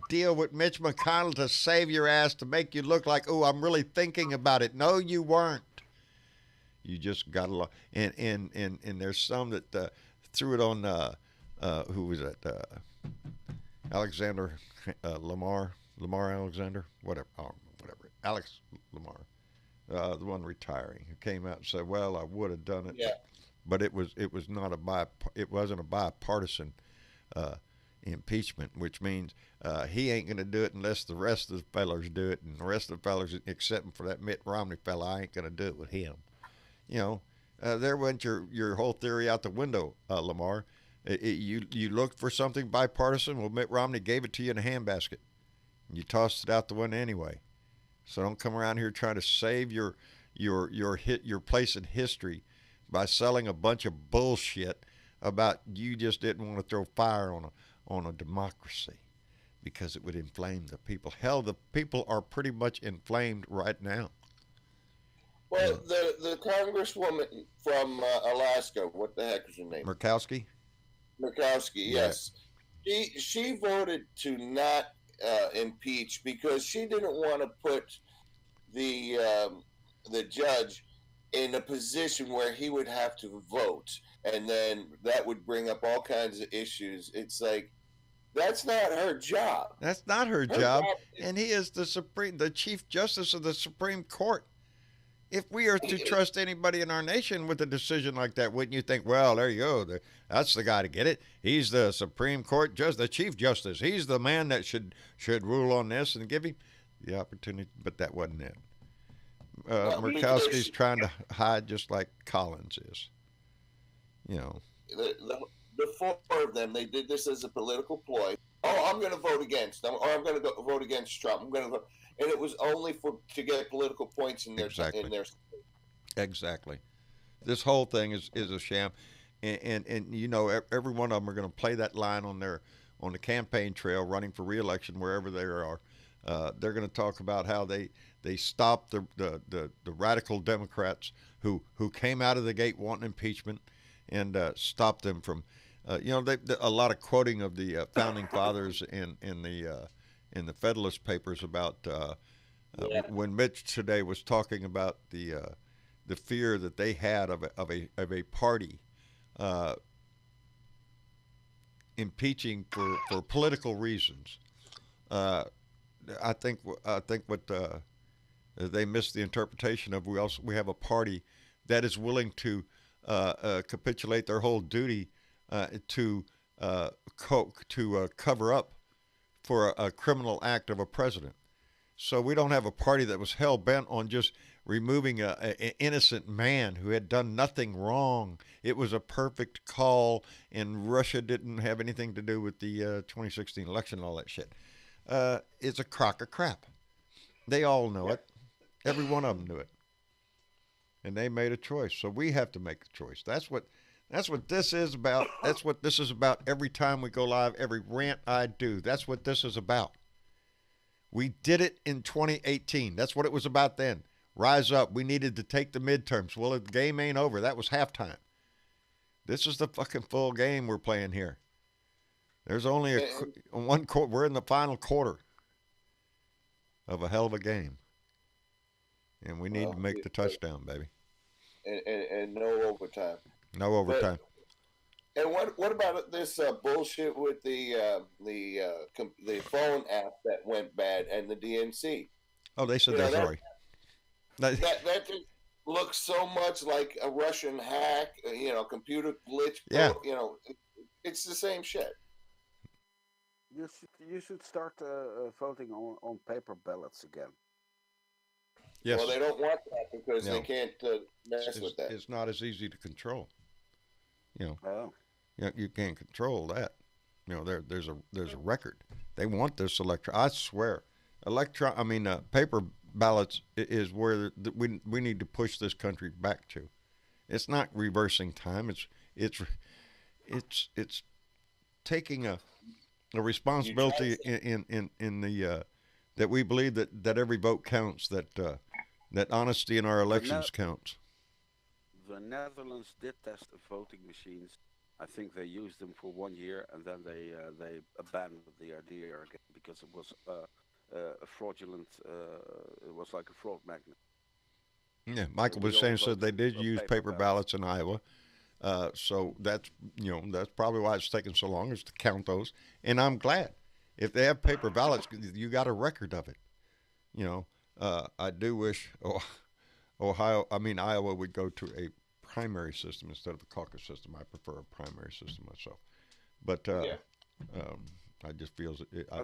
deal with Mitch McConnell to save your ass, to make you look like, oh, I'm really thinking about it. No, you weren't. You just got a lot. And there's some that threw it on, who was it? Alexander Lamar Alexander? Whatever. Oh, whatever. Alex Lamar, the one retiring, who came out and said, well, I would have done it. Yeah. But it wasn't a bipartisan impeachment, which means he ain't going to do it unless the rest of the fellows do it, and the rest of the fellows, except for that Mitt Romney fella, I ain't going to do it with him. There went your whole theory out the window, Lamar. You looked for something bipartisan. Well, Mitt Romney gave it to you in a handbasket. You tossed it out the window anyway. So don't come around here trying to save your place in history by selling a bunch of bullshit about you just didn't want to throw fire on a democracy because it would inflame the people. Hell, the people are pretty much inflamed right now. Well, the congresswoman from Alaska, what the heck is her name? Murkowski, yes. She voted to not impeach because she didn't want to put the the judge in a position where he would have to vote, and then that would bring up all kinds of issues. It's like, that's not her job. That's not her job. And he is the Chief Justice of the Supreme Court. If we are to trust anybody in our nation with a decision like that, wouldn't you think, well, there you go. That's the guy to get it. He's the Supreme Court judge, the Chief Justice. He's the man that should rule on this and give him the opportunity. But that wasn't it. Murkowski's trying to hide just like Collins is. You know. The four of them, they did this as a political ploy. Oh, I'm going to vote against them, or I'm going to vote against Trump. I'm going to vote. And it was only to get political points in their Exactly. This whole thing is a sham, and you know, every one of them are going to play that line on the campaign trail, running for re-election wherever they are. They're going to talk about how they stopped the radical Democrats who came out of the gate wanting impeachment, and stopped them from. A lot of quoting of the founding fathers in the Federalist Papers about when Mitch today was talking about the fear that they had of a party impeaching for political reasons. I think what they missed the interpretation of. We have a party that is willing to capitulate their whole duty to cover up for a criminal act of a president. So we don't have a party that was hell bent on just removing an innocent man who had done nothing wrong. It was a perfect call, and Russia didn't have anything to do with the 2016 election and all that shit. It's a crock of crap. They all know it. Every one of them knew it. And they made a choice. So we have to make a choice. That's what this is about. That's what this is about every time we go live, every rant I do. That's what this is about. We did it in 2018. That's what it was about then. Rise up. We needed to take the midterms. Well, the game ain't over. That was halftime. This is the fucking full game we're playing here. There's only one quarter. We're in the final quarter of a hell of a game. And we need to make the touchdown, baby. And no overtime. No overtime. And what about this bullshit with the phone app that went bad and the DNC? Oh, they said they're sorry. That just looks so much like a Russian hack, computer glitch. Yeah. It's the same shit. You should start voting on paper ballots again. Yes. Well, they don't want that because they can't mess with that. It's not as easy to control. Oh. You can't control that. There's a record. They want this I swear, paper ballots is where we need to push this country back to. It's not reversing time. It's taking a responsibility in the that we believe that every vote counts. That honesty in our elections counts. The Netherlands did test the voting machines. I think they used them for 1 year, and then they abandoned the idea again because it was a fraudulent. It was like a fraud magnet. Yeah, Michael was saying they did use paper ballots in Iowa. So that's probably why it's taking so long, is to count those. And I'm glad if they have paper ballots, you got a record of it. I do wish Iowa would go to a primary system instead of a caucus system. I prefer a primary system myself, but I just feel I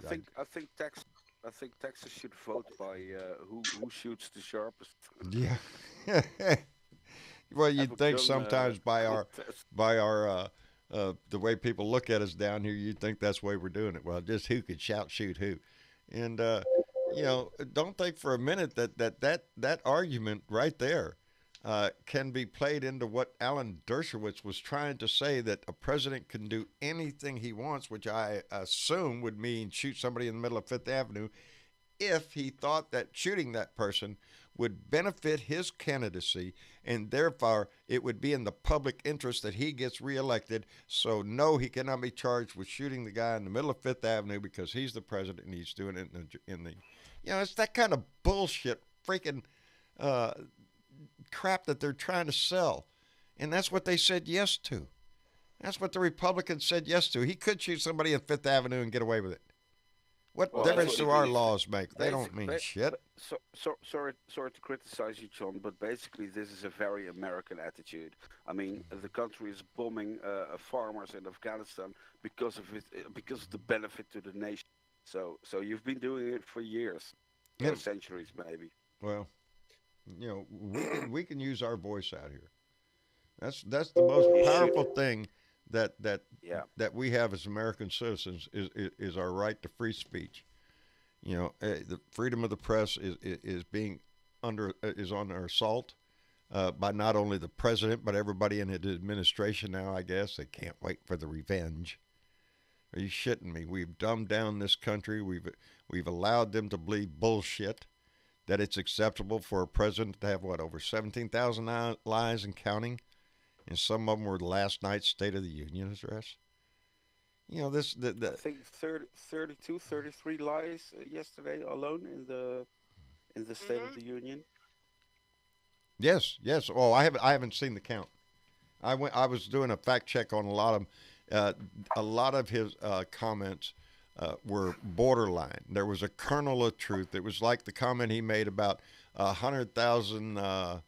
think Texas should vote by who shoots the sharpest. Yeah. Well, you'd think sometimes by our the way people look at us down here, you'd think that's the way we're doing it. Well, just who could shoot who, and don't think for a minute that argument right there can be played into what Alan Dershowitz was trying to say, that a president can do anything he wants, which I assume would mean shoot somebody in the middle of Fifth Avenue, if he thought that shooting that person would benefit his candidacy, and therefore it would be in the public interest that he gets reelected. So no, he cannot be charged with shooting the guy in the middle of Fifth Avenue because he's the president and he's doing it in the it's that kind of bullshit freaking crap that they're trying to sell. And that's what they said yes to. That's what the Republicans said yes to. He could shoot somebody on Fifth Avenue and get away with it. What difference do our laws make? They don't mean shit. Sorry to criticize you, John, but basically this is a very American attitude. I mean, the country is bombing farmers in Afghanistan because of the benefit to the nation. So you've been doing it for years, centuries maybe. Well, we can use our voice out here. That's the most powerful thing that we have as American citizens is our right to free speech. The freedom of the press is under assault by not only the president but everybody in his administration now. I guess they can't wait for the revenge. Are you shitting me? We've dumbed down this country. We've allowed them to believe bullshit that it's acceptable for a president to have over 17,000 lies and counting. And some of them were last night's State of the Union address. I think 32, 33 lies yesterday alone in the State of the Union. Yes. Oh, I haven't seen the count. I was doing a fact check on a lot of his comments were borderline. There was a kernel of truth. It was like the comment he made about 100,000.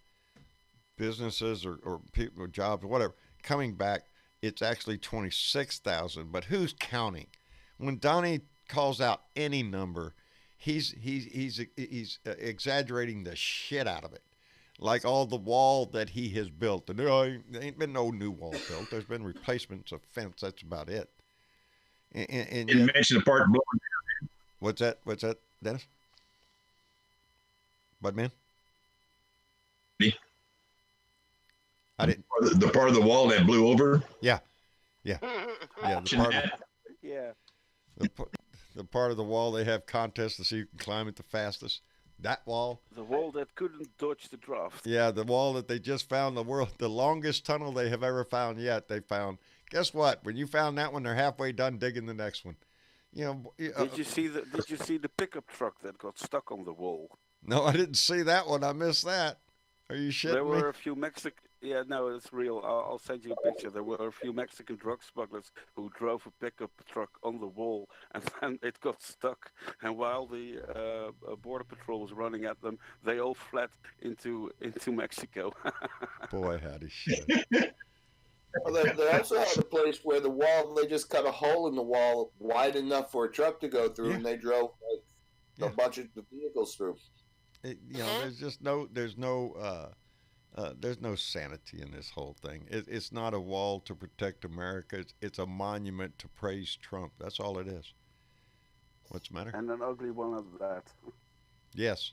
Businesses or people or jobs or whatever coming back. It's actually 26,000. But who's counting? When Donnie calls out any number, he's exaggerating the shit out of it. Like all the wall that he has built. And there ain't been no new wall built. There's been replacements of fence. That's about it. And you mentioned the part blowing. What's that, Dennis? What, man? I didn't. The part of the wall that blew over. Yeah. The part of the wall they have contests to see who can climb it the fastest. That wall. The wall that couldn't dodge the draft. Yeah, the wall that they just found the longest tunnel they have ever found yet. They found. Guess what? When you found that one, they're halfway done digging the next one. Did you see the pickup truck that got stuck on the wall? No, I didn't see that one. I missed that. Are you shitting me? There were a few Mexican. Yeah, no, it's real. I'll send you a picture. There were a few Mexican drug smugglers who drove a pickup truck on the wall, and then it got stuck. And while the border patrol was running at them, they all fled into Mexico. Boy, howdy shit. Well, they also had a place where the wall, they just cut a hole in the wall wide enough for a truck to go through, and they drove a bunch of vehicles through. There's no sanity in this whole thing. It's not a wall to protect America. It's a monument to praise Trump. That's all it is. What's the matter? And an ugly one of that. Yes,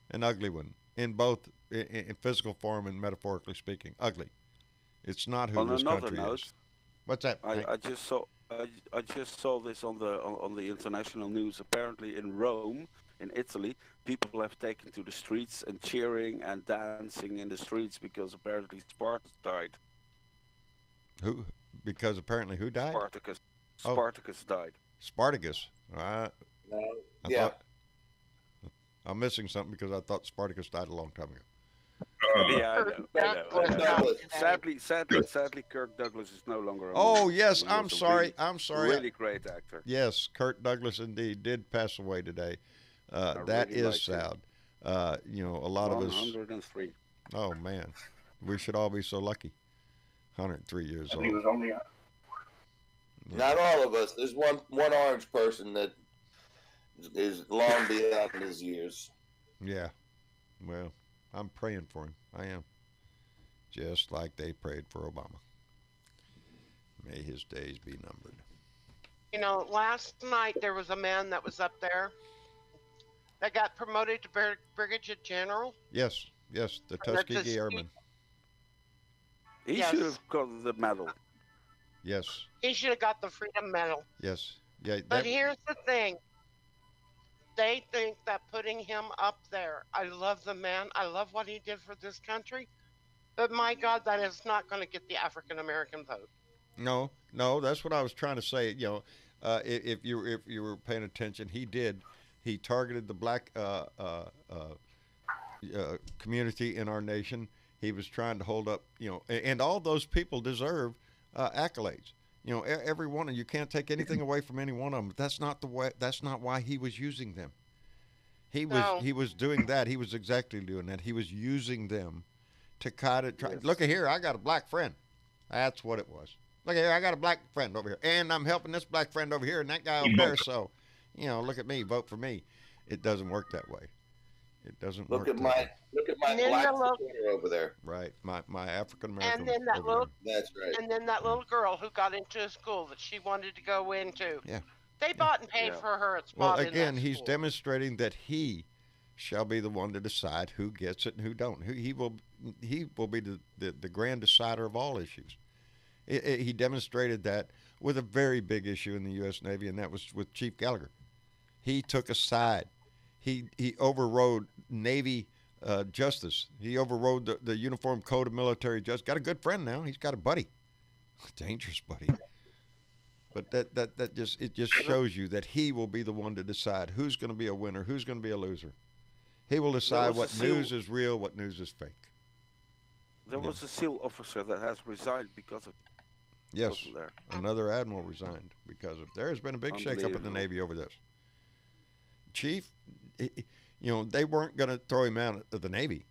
an ugly one. In both in physical form and metaphorically speaking. Ugly. It's not who this country is. What's that? I just saw this on the international news. Apparently in Rome, in Italy, people have taken to the streets and cheering and dancing in the streets because apparently Spartacus died. Who? Because apparently who died? Spartacus died. Spartacus. Yeah. I'm missing something because I thought Spartacus died a long time ago. Yeah, I know. Sadly, Kirk Douglas is no longer. Oh yes, I'm sorry. Really great actor. Yes, Kirk Douglas indeed did pass away today. That really is sad. A lot of us. 103. Oh man, we should all be so lucky. 103 years old. He was only. Not all of us. There's one orange person that is long beyond his years. Yeah. Well, I'm praying for him. I am. Just like they prayed for Obama. May his days be numbered. Last night there was a man that was up there that got promoted to Brigadier General. Yes, the Tuskegee Airman. He should have got the medal. Yes. He should have got the Freedom Medal. Yes. Yeah. But here's the thing. They think that putting him up there, I love the man. I love what he did for this country. But my God, that is not going to get the African American vote. No, that's what I was trying to say. If you were paying attention, he targeted the black community in our nation. He was trying to hold up, and all those people deserve accolades. Every one of you can't take anything away from any one of them. But that's not the way. That's not why he was using them. He was doing that. He was exactly doing that. He was using them to kind of try. Yes. Look at here, I got a black friend. That's what it was. Look at here, I got a black friend over here, and I'm helping this black friend over here, and that guy over there. So, look at me, vote for me. It doesn't work that way. It doesn't work. Look at my black supporter over there. Right, my African American. And then that little. That's right. And then that little girl who got into a school that she wanted to go into. Yeah. They bought and paid for her a spot. Well, again, he's demonstrating that he shall be the one to decide who gets it and who don't. He will be the grand decider of all issues. He demonstrated that with a very big issue in the U.S. Navy, and that was with Chief Gallagher. He took a side. He overrode Navy justice. He overrode the Uniform Code of Military Justice. Got a good friend now. He's got a buddy, a dangerous buddy. But that just shows you that he will be the one to decide who's going to be a winner, who's going to be a loser. He will decide what news is real, what news is fake. There was a SEAL officer that has resigned because of. Yes, another admiral resigned because of. There has been a big shakeup in the Navy over this. Chief, they weren't going to throw him out of the Navy.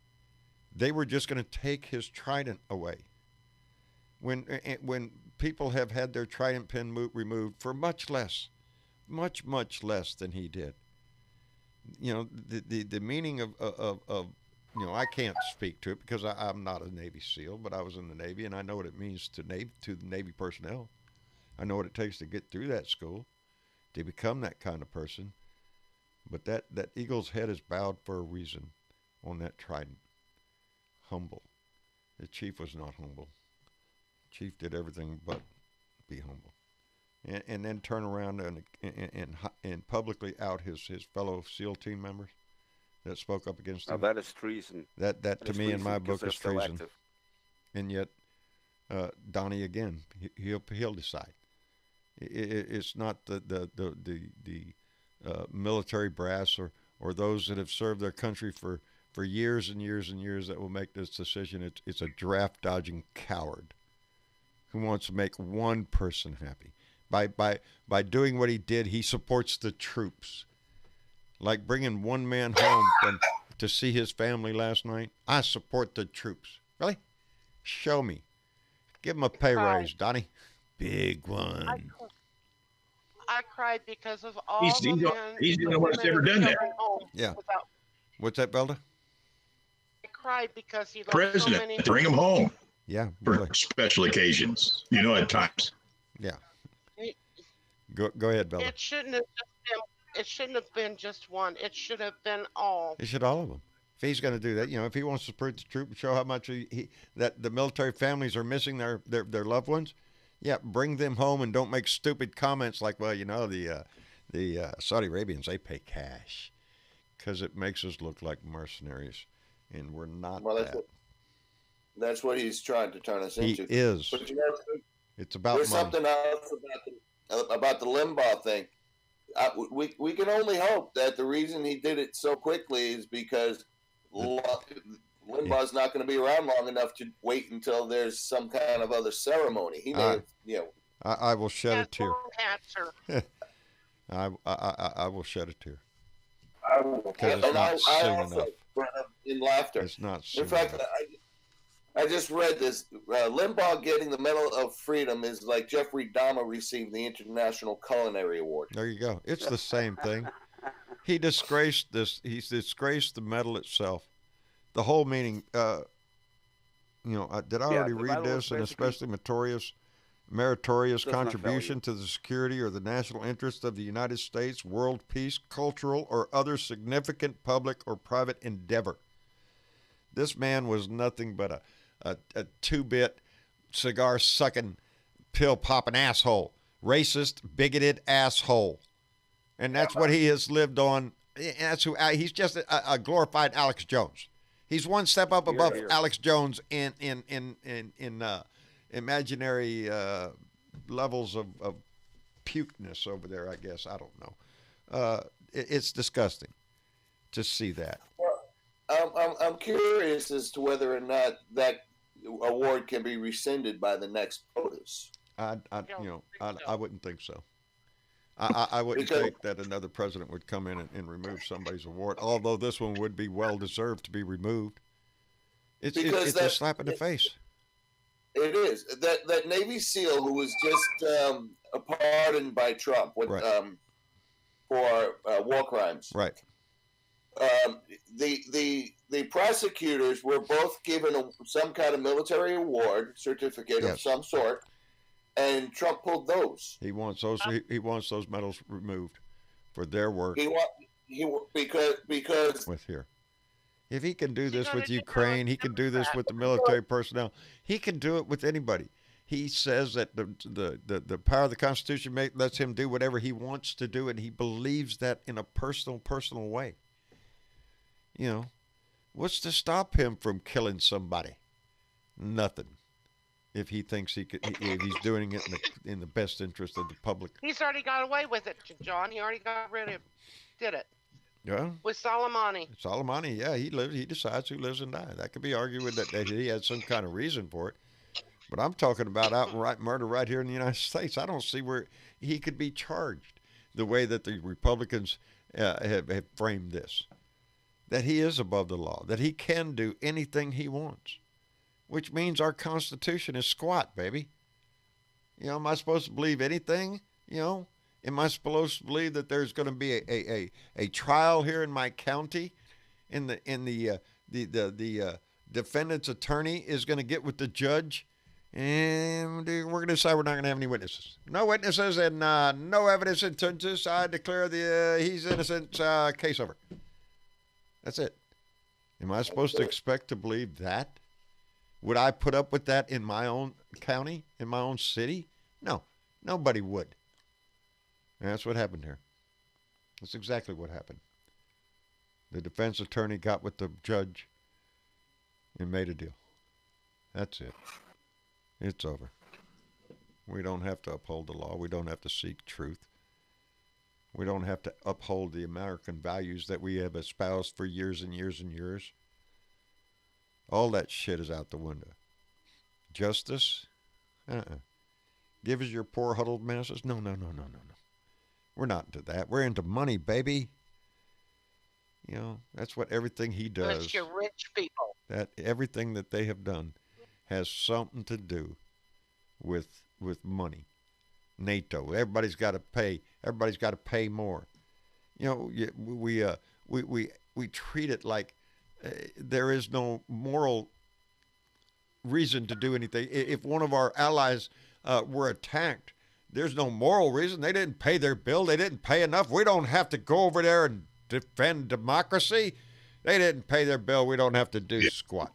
They were just going to take his trident away. When people have had their trident pin removed for much less than he did. The meaning of I can't speak to it because I'm not a Navy SEAL, but I was in the Navy and I know what it means to the Navy personnel. I know what it takes to get through that school, to become that kind of person. But that eagle's head is bowed for a reason on that trident. Humble. The chief was not humble. Chief did everything but be humble. And then turn around and publicly out his fellow SEAL team members that spoke up against him. That is treason. That to me in my book is treason. And yet, Donnie again, he'll decide. It's not the military brass or those that have served their country for years and years and years that will make this decision. It's a draft dodging coward who wants to make one person happy. By doing what he did, he supports the troops. Like bringing one man home to see his family last night. I support the troops. Really? Show me. Give him a pay raise, Donnie. Big one. I cried because of all he's the only one that's ever done that. Yeah. What's that, Belda? I cried because he lost President, so many. Bring him home. Yeah. For Really. Special occasions. At times. Yeah. Go ahead, Belda. It shouldn't have been just one. It should have been all. It should all of them. If he's going to do that, if he wants to support the troop and show how much that the military families are missing their loved ones, yeah, bring them home and don't make stupid comments like, well, the Saudi Arabians, they pay cash because it makes us look like mercenaries, and we're not. Well, that's what he's trying to turn us into. He is. But it's about there's money. Something else about the Limbaugh thing. We can only hope that the reason he did it so quickly is because Limbaugh's not going to be around long enough to wait until there's some kind of other ceremony. He may, I will shed a tear. I will shed a tear. Because it's not soon enough. In laughter. It's not soon In fact, enough. I just read this. Limbaugh getting the Medal of Freedom is like Jeffrey Dahmer received the International Culinary Award. There you go. It's the same thing. He disgraced this. He's disgraced the medal itself. The whole meaning. Did I already read this? And especially meritorious contribution to the security or the national interest of the United States, world peace, cultural, or other significant public or private endeavor. This man was nothing but a two-bit, cigar-sucking, pill-popping asshole. Racist, bigoted asshole. And that's what he has lived on. That's who he's just a glorified Alex Jones. He's one step up above Alex Jones in imaginary levels of pukeness over there, I guess. I don't know. It's disgusting to see that. I'm curious as to whether or not that award can be rescinded by the next POTUS. I wouldn't think so. I wouldn't think that another president would come in and remove somebody's award, although this one would be well deserved to be removed. It's a slap in the face. It is. That Navy SEAL who was just pardoned by Trump for war crimes. Right. The prosecutors were both given some kind of military award certificate of some sort, and Trump pulled those. He wants those. He wants those medals removed for their work. Because with here. If he can do this with Ukraine, he can do this with the military personnel. He can do it with anybody. He says that the power of the Constitution lets him do whatever he wants to do, and he believes that in a personal way. You know, what's to stop him from killing somebody? Nothing. If he thinks if he's doing it in the best interest of the public. He's already got away with it, John. He already did it. Yeah. With Soleimani. Soleimani, yeah, he decides who lives and dies. That could be argued that he had some kind of reason for it. But I'm talking about outright murder right here in the United States. I don't see where he could be charged the way that the Republicans have framed this. That he is above the law, that he can do anything he wants, which means our Constitution is squat, baby. You know, am I supposed to believe anything? You know, am I supposed to believe that there's going to be a trial here in my county, and the defendant's attorney is going to get with the judge, and we're going to decide we're not going to have any witnesses. No witnesses and no evidence in terms. I declare he's innocent. Case over. That's it. Am I supposed to expect to believe that? Would I put up with that in my own county, in my own city? No, nobody would. And that's what happened here. That's exactly what happened. The defense attorney got with the judge and made a deal. That's it. It's over. We don't have to uphold the law. We don't have to seek truth. We don't have to uphold the American values that we have espoused for years and years and years. All that shit is out the window. Justice? Give us your poor huddled masses? No. We're not into that. We're into money, baby. You know, that's what everything he does. It's your rich people. That everything that they have done has something to do with money. NATO. Everybody's got to pay. Everybody's got to pay more. You know, we treat it like there is no moral reason to do anything. If one of our allies were attacked, there's no moral reason. They didn't pay their bill. They didn't pay enough. We don't have to go over there and defend democracy. They didn't pay their bill. We don't have to do squat.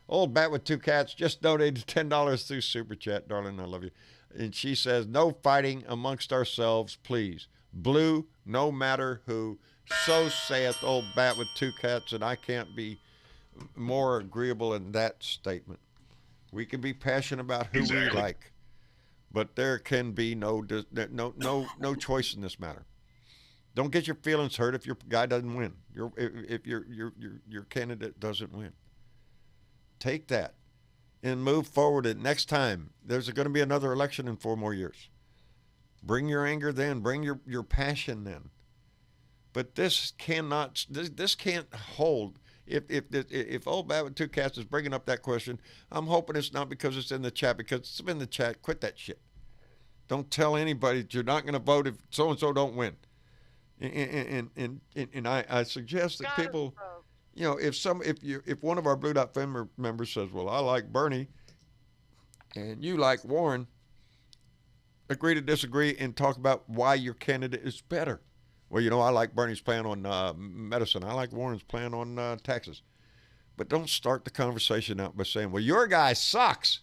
Old Bat with Two Cats just donated $10 through Super Chat. Darling, I love you. And she says, no fighting amongst ourselves, please. Blue, no matter who. So saith Old Bat with Two Cats, and I can't be more agreeable in that statement. We can be passionate about who we like, but there can be no choice in this matter. Don't get your feelings hurt if your guy doesn't win. If your candidate doesn't win. Take that and move forward. And next time there's going to be another election in 4 more years. Bring your anger then. Bring your passion then. But this can't hold. If Old Bat with Two Cats is bringing up that question, I'm hoping it's not because it's in the chat. Because it's in the chat, quit that shit. Don't tell anybody that you're not going to vote if so and so don't win. And I suggest that people, you know, if one of our Blue Dot Family members says, well, I like Bernie, and you like Warren, agree to disagree and talk about why your candidate is better. Well, you know, I like Bernie's plan on medicine. I like Warren's plan on taxes. But don't start the conversation out by saying, well, your guy sucks.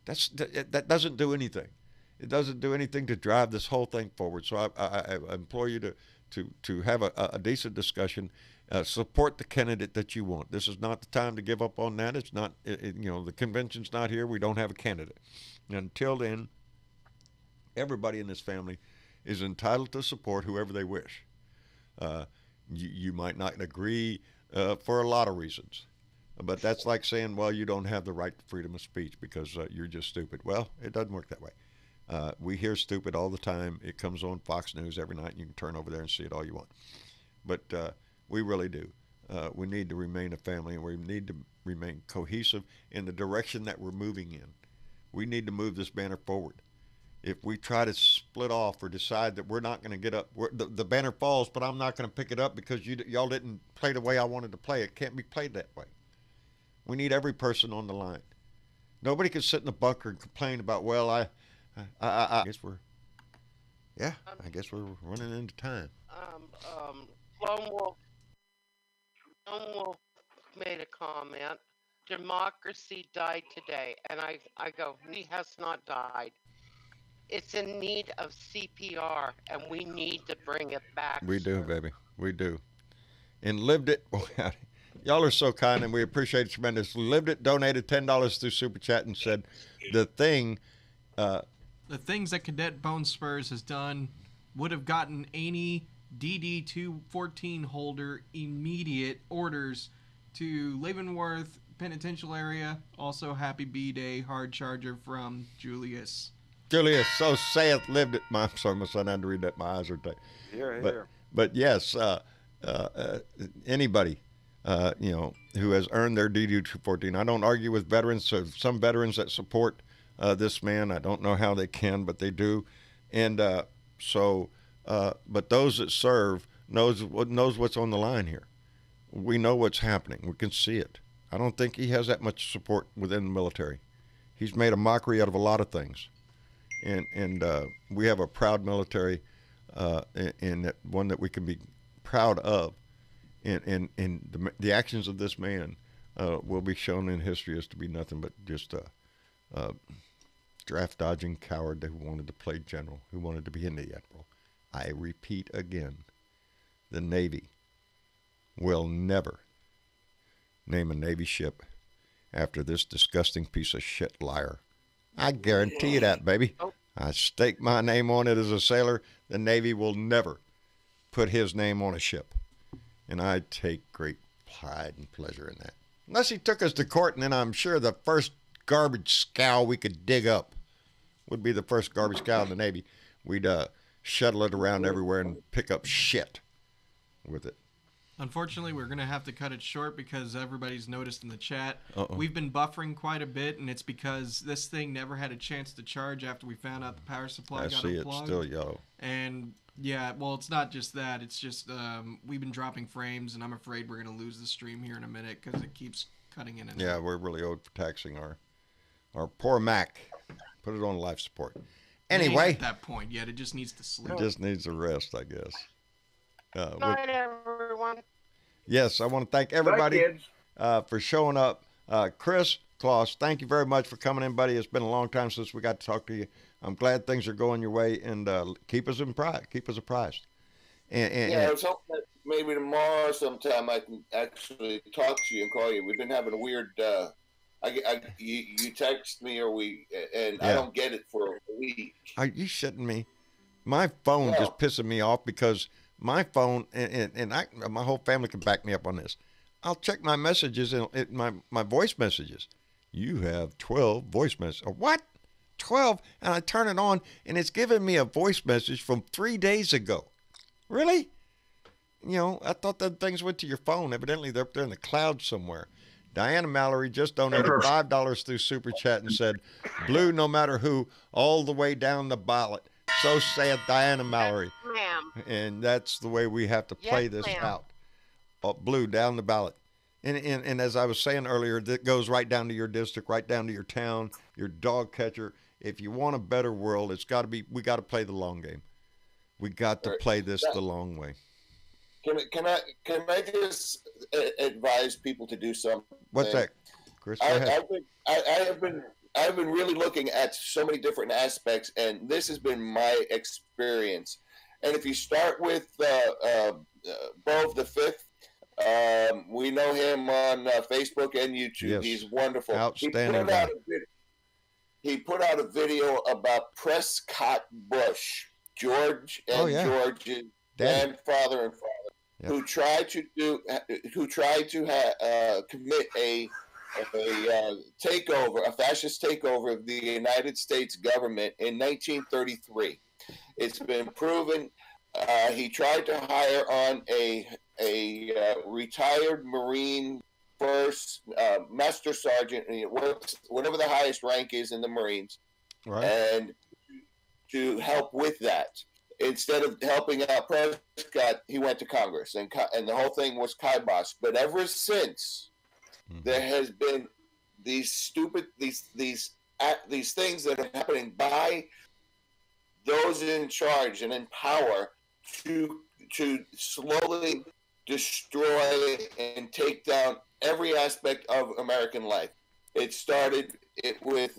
That doesn't do anything. It doesn't do anything to drive this whole thing forward. So I implore you to have a decent discussion. Support the candidate that you want. This is not the time to give up on that. It's not, the convention's not here. We don't have a candidate. Until then, everybody in this family is entitled to support whoever they wish. You might not agree for a lot of reasons. But that's like saying, well, you don't have the right to freedom of speech because you're just stupid. Well, it doesn't work that way. We hear stupid all the time. It comes on Fox News every night, and you can turn over there and see it all you want. But we really do. We need to remain a family, and we need to remain cohesive in the direction that we're moving in. We need to move this banner forward. If we try to split off or decide that we're not going to get up, the banner falls, but I'm not going to pick it up because y'all didn't play the way I wanted to play. It can't be played that way. We need every person on the line. Nobody can sit in the bunker and complain about, well, I guess I guess we're running into time. Lone Wolf made a comment. Democracy died today, and I go, he has not died. It's in need of CPR, and we need to bring it back. We do, baby. We do. And Lived It. Y'all are so kind, and we appreciate it tremendously. Lived It donated $10 through Super Chat and said the things that Cadet Bone Spurs has done would have gotten any DD-214 holder immediate orders to Leavenworth Penitential area. Also, happy B-Day, hard charger from Julius. Julius, so saith Lived It. I'm sorry, my son had to read that. My eyes are tight. But yes, anybody, who has earned their DD-214. I don't argue with veterans. So some veterans that support this man, I don't know how they can, but they do. And but those that serve knows what's on the line here. We know what's happening. We can see it. I don't think he has that much support within the military. He's made a mockery out of a lot of things. And we have a proud military, and one that we can be proud of. And the actions of this man will be shown in history as to be nothing but just a draft-dodging coward who wanted to play general, who wanted to be in the admiral. I repeat again, the Navy will never name a Navy ship after this disgusting piece of shit liar. I guarantee you that, baby. I stake my name on it as a sailor. The Navy will never put his name on a ship. And I take great pride and pleasure in that. Unless he took us to court, and then I'm sure the first garbage scow we could dig up would be the first garbage scow in the Navy. We'd shuttle it around everywhere and pick up shit with it. Unfortunately, we're going to have to cut it short because everybody's noticed in the chat. We've been buffering quite a bit, and it's because this thing never had a chance to charge after we found out the power supply got unplugged. I see it's still yellow. And, yeah, well, it's not just that. It's just we've been dropping frames, and I'm afraid we're going to lose the stream here in a minute because it keeps cutting in and out. Yeah, we're really owed for taxing our poor Mac. Put it on life support. Anyway. At that point yet. It just needs to sleep. It just needs a rest, I guess. Good night, everyone. Yes, I want to thank everybody for showing up. Chris Kloss, thank you very much for coming in, buddy. It's been a long time since we got to talk to you. I'm glad things are going your way, and keep us apprised. And I was hoping that maybe tomorrow sometime I can actually talk to you and call you. We've been having a weird. You text me and I don't get it for a week. Are you shitting me? My phone just pissing me off because my phone and my whole family can back me up on this. I'll check my messages and my voice messages. You have 12 voice messages. What? 12? And I turn it on and it's giving me a voice message from 3 days ago. Really? I thought that things went to your phone. Evidently, they're up there in the cloud somewhere. Diana Mallory just donated $5 through Super Chat and said, Blue, no matter who, all the way down the ballot. So said Diana Mallory. Yes, ma'am. And that's the way we have to play this out. Blue, down the ballot. And as I was saying earlier, that goes right down to your district, right down to your town, your dog catcher. If you want a better world, we got to play the long game. We got to play this the long way. Can I just advise people to do something? What's that, Chris? Go ahead. I've been really looking at so many different aspects, and this has been my experience. And if you start with Bove the Fifth, we know him on Facebook and YouTube. Yes. He's wonderful. Outstanding. He put out a video about Prescott Bush, George and George's grandfather and father. who tried to commit a takeover, a fascist takeover of the United States government in 1933. It's been proven. He tried to hire on a retired Marine first master sergeant, whatever the highest rank is in the Marines, right, and to help with that. Instead of helping out Prescott, he went to Congress, and the whole thing was kibosh. But ever since, there has been these things that are happening by those in charge and in power to slowly destroy and take down every aspect of American life. It started with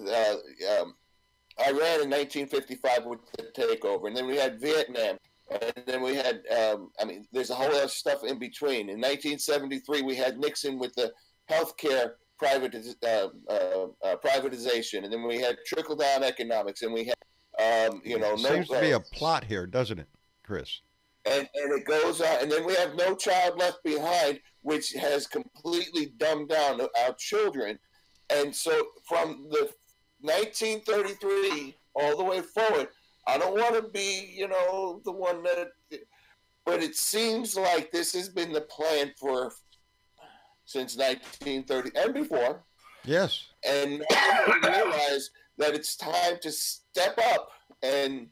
Iran in 1955 with the takeover, and then we had Vietnam, and then we had, there's a whole lot of stuff in between. In 1973, we had Nixon with the healthcare privatization, and then we had trickle-down economics, and we had, seems to be a plot here, doesn't it, Chris? And it goes on, and then we have No Child Left Behind, which has completely dumbed down our children. And so from the 1933 all the way forward, I don't want to be, the one that, but it seems like this has been the plan since 1930 and before. Yes. And now we realize that it's time to step up and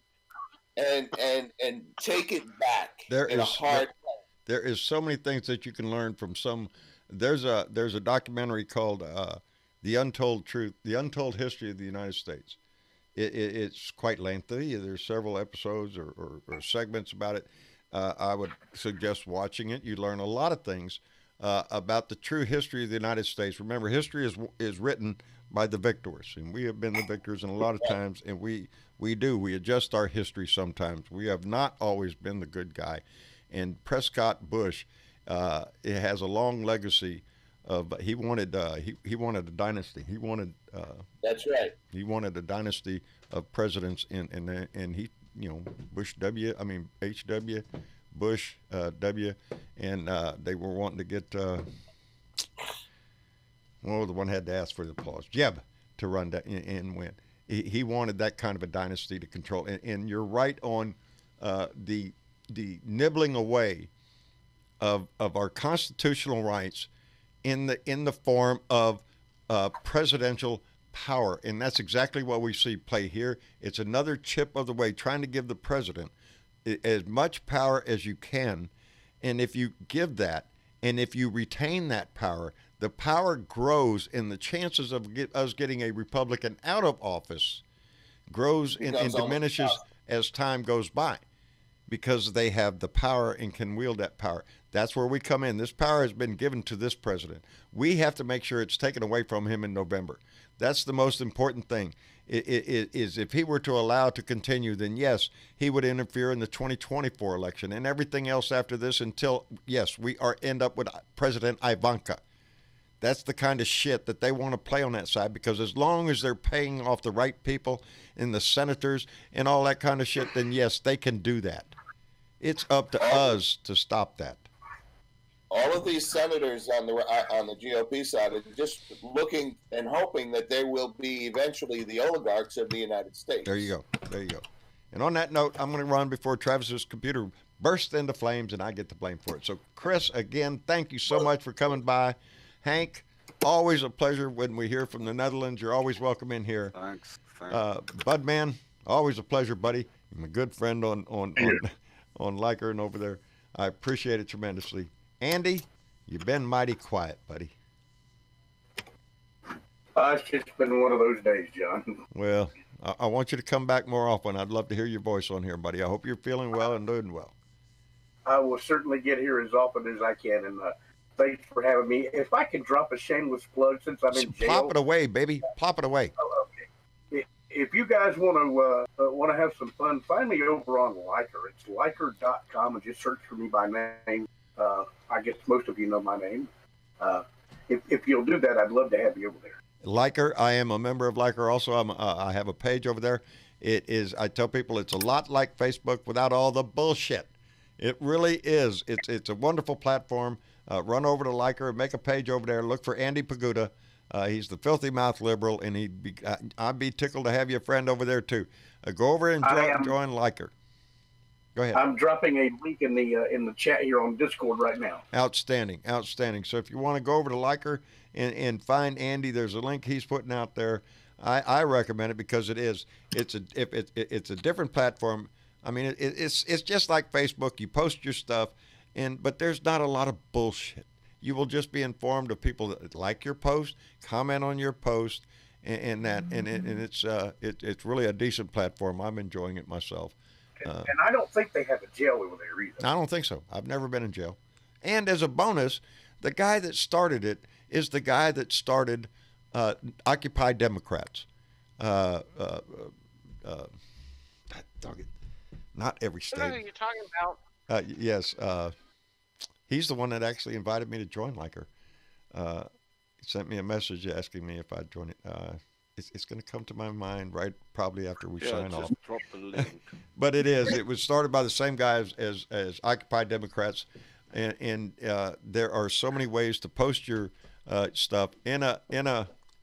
take it back. There is so many things that you can learn from some. There's a documentary called The Untold Truth, The Untold History of the United States. It's quite lengthy. There's several episodes or segments about it. I would suggest watching it. You learn a lot of things about the true history of the United States. Remember, history is written by the victors, and we have been the victors, and a lot of times, and we adjust our history sometimes. We have not always been the good guy. And Prescott Bush, it has a long legacy of he wanted a dynasty. He wanted that's right. He wanted a dynasty of presidents, and he Bush H.W. Bush W, and they were wanting to get the one had to ask for the applause, Jeb, to run that and win. He wanted that kind of a dynasty to control, and you're right on the nibbling away of our constitutional rights in the form of presidential power, and that's exactly what we see play here. It's another chip of the way, trying to give the president as much power as you can, and if you give that, and if you retain that power, the power grows, and the chances of us getting a Republican out of office grows and diminishes as time goes by, because they have the power and can wield that power. That's where we come in. This power has been given to this president. We have to make sure it's taken away from him in November. That's the most important thing. Is if he were to allow it to continue, then yes, he would interfere in the 2024 election and everything else after this until, yes, we end up with President Ivanka. That's the kind of shit that they want to play on that side, because as long as they're paying off the right people and the senators and all that kind of shit, then yes, they can do that. It's up to us to stop that. All of these senators on the GOP side are just looking and hoping that they will be eventually the oligarchs of the United States. There you go. And on that note, I'm going to run before Travis's computer bursts into flames and I get the blame for it. So, Chris, again, thank you so much for coming by. Hank, always a pleasure when we hear from the Netherlands. You're always welcome in here. Thanks. Budman, always a pleasure, buddy. I'm a good friend on Liker and over there. I appreciate it tremendously. Andy, you've been mighty quiet, buddy. It's just been one of those days, John. Well, I want you to come back more often. I'd love to hear your voice on here, buddy. I hope you're feeling well and doing well. I will certainly get here as often as I can, and thanks for having me. If I could drop a shameless plug since I'm in jail. Plop it away, baby. Plop it away. Okay. If you guys want to have some fun, find me over on Liker. It's Liker.com, and just search for me by name. I guess most of you know my name. If you'll do that, I'd love to have you over there. Liker, I am a member of Liker. Also, I have a page over there. It is. I tell people it's a lot like Facebook without all the bullshit. It really is. It's a wonderful platform. Run over to Liker, make a page over there. Look for Andy Paguda. He's the Filthy Mouth Liberal, and I'd be tickled to have you a friend over there too. Go over and join Liker. Go ahead. I'm dropping a link in the chat here on Discord right now. Outstanding. So if you want to go over to Liker and find Andy, there's a link he's putting out there. I recommend it because it's a different platform. I mean, it's just like Facebook. You post your stuff, but there's not a lot of bullshit. You will just be informed of people that like your post, comment on your post, and it's really a decent platform. I'm enjoying it myself. And I don't think they have a jail over there either. I don't think so. I've never been in jail. And as a bonus, the guy that started it is the guy that started Occupy Democrats. Dog it. Not every state. I know who you're talking about. Yes. He's the one that actually invited me to join Liker. He sent me a message asking me if I'd join it. It's going to come to my mind probably after we sign off. Drop the link. But it was started by the same guys as Occupy Democrats, and there are so many ways to post your stuff in a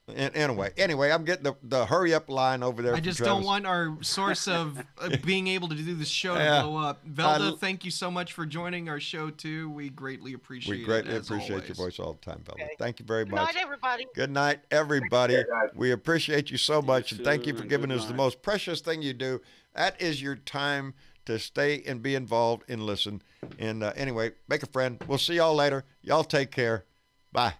way. Anyway, I'm getting the hurry up line over there. I just don't want our source of being able to do this show to blow up. Velda, thank you so much for joining our show too. We greatly appreciate it. We greatly appreciate your voice all the time, Velda. Okay. Thank you very much. Good night, everybody. Good night, everybody. We appreciate you so much, and thank you for giving us the most precious thing you do. That is your time to stay and be involved and listen. And anyway, make a friend. We'll see y'all later. Y'all take care. Bye.